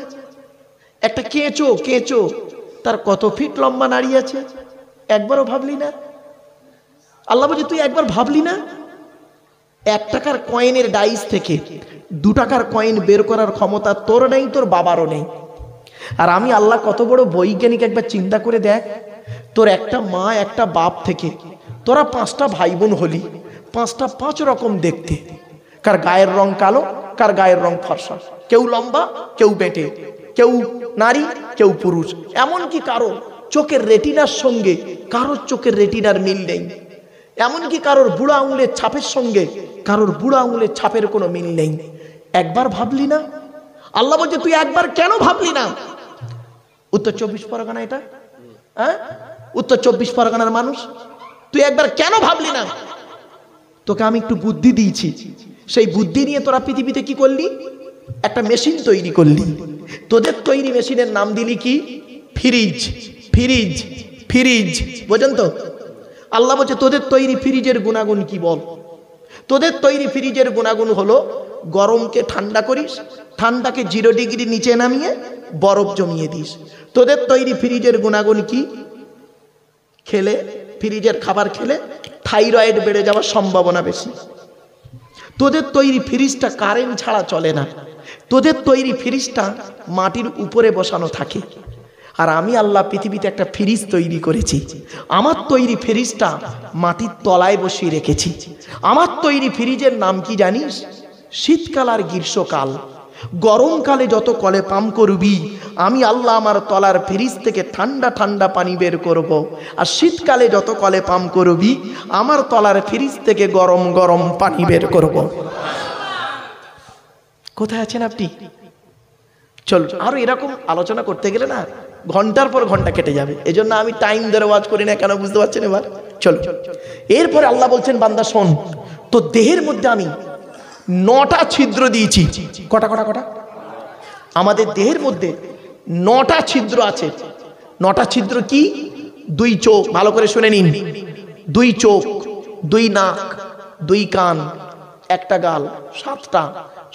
একটা কেঁচো কেঁচো তার কত ফিট লম্বা নাড়ি আছে? একবারও ভাবলি না? আল্লাহ বলে তুই একবার ভাবলি না 1 টাকার কয়েনের ডাইস থেকে 2 টাকার কয়েন বের করার ক্ষমতা তোর নেই, তোর বাবারও নেই। আর আমি আল্লাহ কত বড় বৈজ্ঞানিক, একবার চিন্তা করে দেখ, তোর একটা মা একটা বাপ থেকে তোরা 5টা ভাই বোন হলি, 5টা 5 রকম দেখতে, কার গায়ের রং কালো, কার গায়ের রং ফর্সা, কেউ লম্বা, কেউ বেঁটে, কেউ নারী, কেউ পুরুষ, এমনকি কারো চোখের রেটিনার সঙ্গে কারোর চোখের রেটিনার মিল নেই, এমনকি কারোর বুড়া আঙুলের ছাপের সঙ্গে কারোর বুড়া আঙুলের ছাপের কোনো মিল নেই। একবার ভাবলি না? আল্লাহ বলছে তুই একবার কেন ভাবলি না? উত্তর 24 পরগনা, এটা হ্যাঁ উত্তর 24 পরগনার মানুষ, তুই একবার কেন ভাবলি না? তোকে আমি একটু বুদ্ধি দিয়েছি, সেই বুদ্ধি নিয়ে তোরা পৃথিবীতে কি করলি? একটা মেশিন তৈরি করলি। তোদের তৈরি মেশিনের নাম দিলি কি? ফ্রিজ। ফ্রিজ ফ্রিজ বোঝেন তো? আল্লাহ বলছে তোদের তৈরি ফ্রিজের গুণাগুণ কি বল? তোদের তৈরি ফ্রিজের গুণাগুণ হলো গরমকে ঠান্ডা করিস, ঠান্ডাকে 0 ডিগ্রি নিচে নামিয়ে বরফ জমিয়ে দিস। তোদের তৈরি ফ্রিজের গুণাগুণ কি? খেলে, ফ্রিজের খাবার খেলে থাইরয়েড বেড়ে যাওয়ার সম্ভাবনা বেশি। তোদের তৈরি ফ্রিজটা কারেন্ট ছাড়া চলে না, তোদের তৈরি ফ্রিজটা মাটির উপরে বসানো থাকে। আর আমি আল্লাহ পৃথিবীতে একটা ফ্রিজ তৈরি করেছি, আমার তৈরি ফ্রিজটা মাটির তলায় বসিয়ে রেখেছি। আমার তৈরি ফ্রিজের নাম কি জানিস? শীতকাল আর গ্রীষ্মকাল। গরমকালে যত কলে পাম্প করবি আমি আল্লাহ আমার তলার ফ্রিজ থেকে ঠান্ডা ঠান্ডা পানি বের করব, আর শীতকালে যত কলে পাম্প করবি আমার তলার ফ্রিজ থেকে গরম গরম পানি বের করব। কোথায় আছেন আপনি? চল, আরো এরকম আলোচনা করতে গেলে না ঘন্টার পর ঘন্টা কেটে যাবে, এজন্য আমি টাইম ধরে ওয়াজ করি না। কেন বুঝতে পারছেন এবার? চলো, এরপরে আল্লাহ বলছেন বান্দা শোন, তো দেহের মধ্যে আমি 9টা ছিদ্র দিয়েছি। কটা কটা কটা? আমাদের দেহের মধ্যে 9টা ছিদ্র আছে। 9টা ছিদ্র কি? 2 চোখ, ভালো করে শুনে নিন, 2 চোখ, 2 নাক, 2 কান, 1টা গাল, 7টা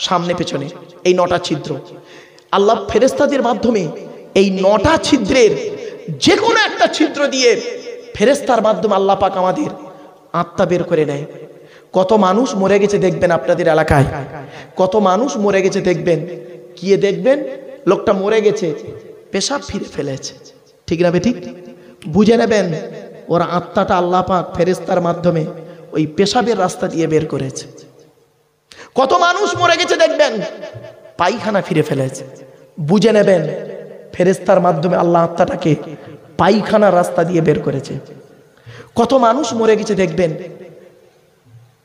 সামনে পেছনে, এই 9টা ছিদ্র। আল্লাহ ফেরেশতাদের মাধ্যমে এই 9টা ছিদ্রের যে কোনো একটা ছিদ্র দিয়ে ফেরেশতার মাধ্যমে আল্লাহ পাক আমাদের আত্মা বের করে নেয়। কত মানুষ মরে গেছে দেখবেন আপনাদের এলাকায়, কত মানুষ মরে গেছে দেখবেন, গিয়ে দেখবেন লোকটা মরে গেছে, পেশাব ফিরে ফেলেছে, ঠিক না বেঠিক? বুঝে নেবেন ওর আত্মাটা আল্লাহ পাক ফেরেশতার মাধ্যমে ওই পেশাবের রাস্তা দিয়ে বের করেছে। কত মানুষ মরে গেছে দেখবেন পায়খানা ফিরে ফেলেছে, বুঝে নেবেন ফেরেশতার মাধ্যমে আল্লাহ আত্মাটাকে পায়খানার রাস্তা দিয়ে বের করেছে। কত মানুষ মরে গেছে দেখবেন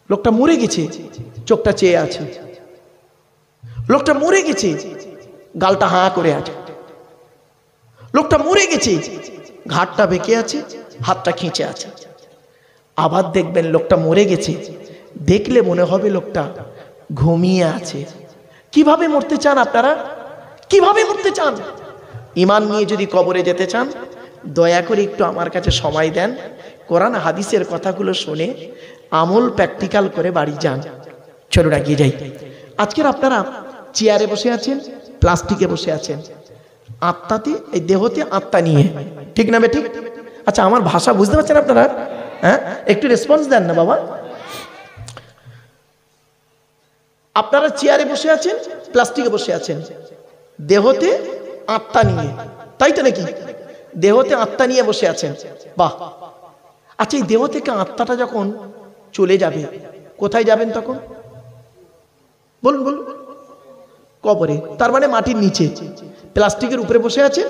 লোকটা মরে গেছে, চোখটা চেয়ে আছে, লোকটা মরে গেছে, গালটা হাঁ করে আছে, লোকটা মরে গেছে, ঘাটটা বেঁকে আছে, হাতটা খিঁচে আছে। আবার দেখবেন লোকটা মরে গেছে, দেখলে মনে হবে লোকটা ঘুমিয়ে আছে। কিভাবে মরতে চান আপনারা? কিভাবে মরতে চান? ঈমান নিয়ে যদি কবরে যেতে চান দয়া করে একটু আমার কাছে সময় দেন, কোরআন হাদিসের কথাগুলো শুনে আমল প্র্যাকটিক্যাল করে বাড়ি যান। চলুন এগিয়ে যাই। আজকের আপনারা চেয়ারে বসে আছেন, প্লাস্টিকে বসে আছেন, আত্মাতে, এই দেহতে আত্মা নিয়ে, ঠিক না বেঠিক? আচ্ছা, আমার ভাষা বুঝতে পারছেন আপনারা? হ্যাঁ, একটু রেসপন্স দেন না বাবা। আপনারা চেয়ারে বসে আছেন, প্লাস্টিকে বসে আছেন, দেহতে আত্মা নিয়ে, তাই তো নাকি? দেহতে আত্মা নিয়ে বসে আছেন, বাহ। আচ্ছা, এই দেহ থেকে আত্মাটা যখন চলে যাবে। কোথায় যাবেন তখন? বলুন বলুন। কবরে। তার মানে মাটির নিচে, প্লাস্টিকের উপরে বসে আছে,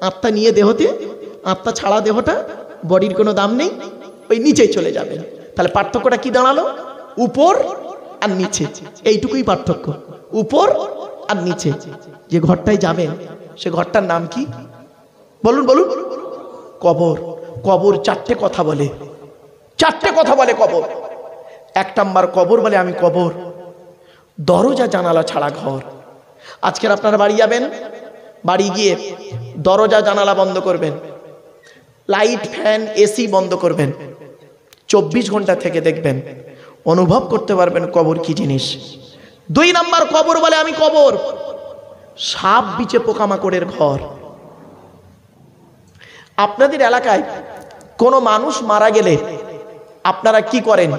আত্মা নিয়ে দেহতে, আত্মা ছাড়া দেহটা, বডির কোনো দাম নেই, ওই নিচেই চলে যাবেন। তাহলে পার্থক্যটা কি দাঁড়ালো? উপর আর নিচে, এইটুকুই পার্থক্য, উপর আর নিচে। যে ঘরটায় যাবেন সে ঘরটার নাম কি? বলুন বলুন। কবর। কবর চারটে কথা বলে, চারটে কথা বলে কবর। এক নাম্বার কবর বলে আমি কবর দরজা জানালা ছাড়া ঘর। আজকের আপনারা বাড়ি যাবেন, বাড়ি গিয়ে দরজা জানালা বন্ধ করবেন, লাইট ফ্যান এসি বন্ধ করবেন, 24 ঘন্টা থেকে দেখবেন, অনুভব করতে পারবেন কবর কি জিনিস। 2 নাম্বার কবর বলে আমি কবর সাপ বিচে পোকামাকড়ের ঘর। আপনাদের এলাকায় কোনো মানুষ মারা গেলে আপনারা কি করেন?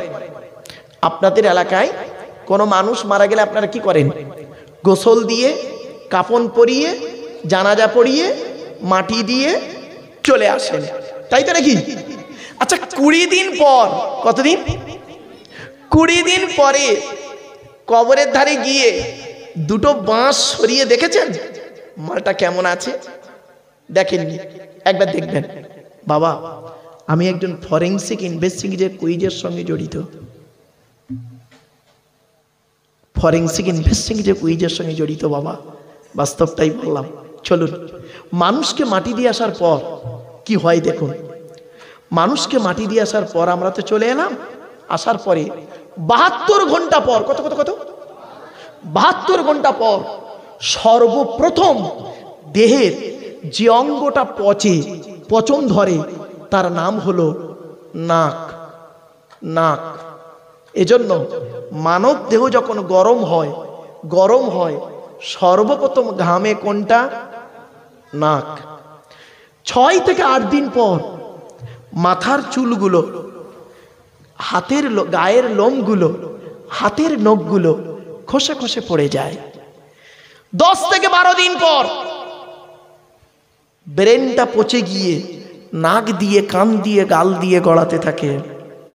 আপনাদের এলাকায় কোনো মানুষ মারা গেলে আপনারা কি করেন? গোসল দিয়ে, কাফন পরিয়ে, জানাজা পড়িয়ে, মাটি দিয়ে চলে আসেন, তাই তো নাকি? আচ্ছা 20 দিন পর, কতদিন? 20 দিন পরে কবরের ধারে গিয়ে দুটো বাঁশ সরিয়ে দেখেছেন মালটা কেমন আছে? দেখেননি? একবার দেখবেন। বাবা, আমি একজন ফরেন্সিক ইনভেস্টিগেশন কুইজের সঙ্গে জড়িত, ফরেন্সিক ইনভেস্টিগেশন কুইজের সঙ্গে জড়িত বাবা, বাস্তবটাই বললাম। চলুন, মানুষকে মাটি দিয়ে আসার পর কি হয় দেখুন। মানুষকে মাটি দিয়ে আসার পর আমরা তো চলে এলাম, আসার পরে 72 ঘন্টা পর, কত কত কত 72 ঘন্টা পর সর্বপ্রথম দেহের যে অঙ্গটা পচে, পচন ধরে, তার নাম হলো নাক। নাক। এজন্য মানব দেহ যখন গরম হয় সর্বপ্রথম ঘামে কোনটা? নাক। 6 থেকে 8 দিন পর মাথার চুলগুলো, হাতের গায়ের লোমগুলো, হাতের নখগুলো খসে খসে পড়ে যায়। 10 থেকে 12 দিন পর ব্রেনটা পচে গিয়ে নাক দিয়ে, কান দিয়ে, গাল দিয়ে গড়াতে থাকে।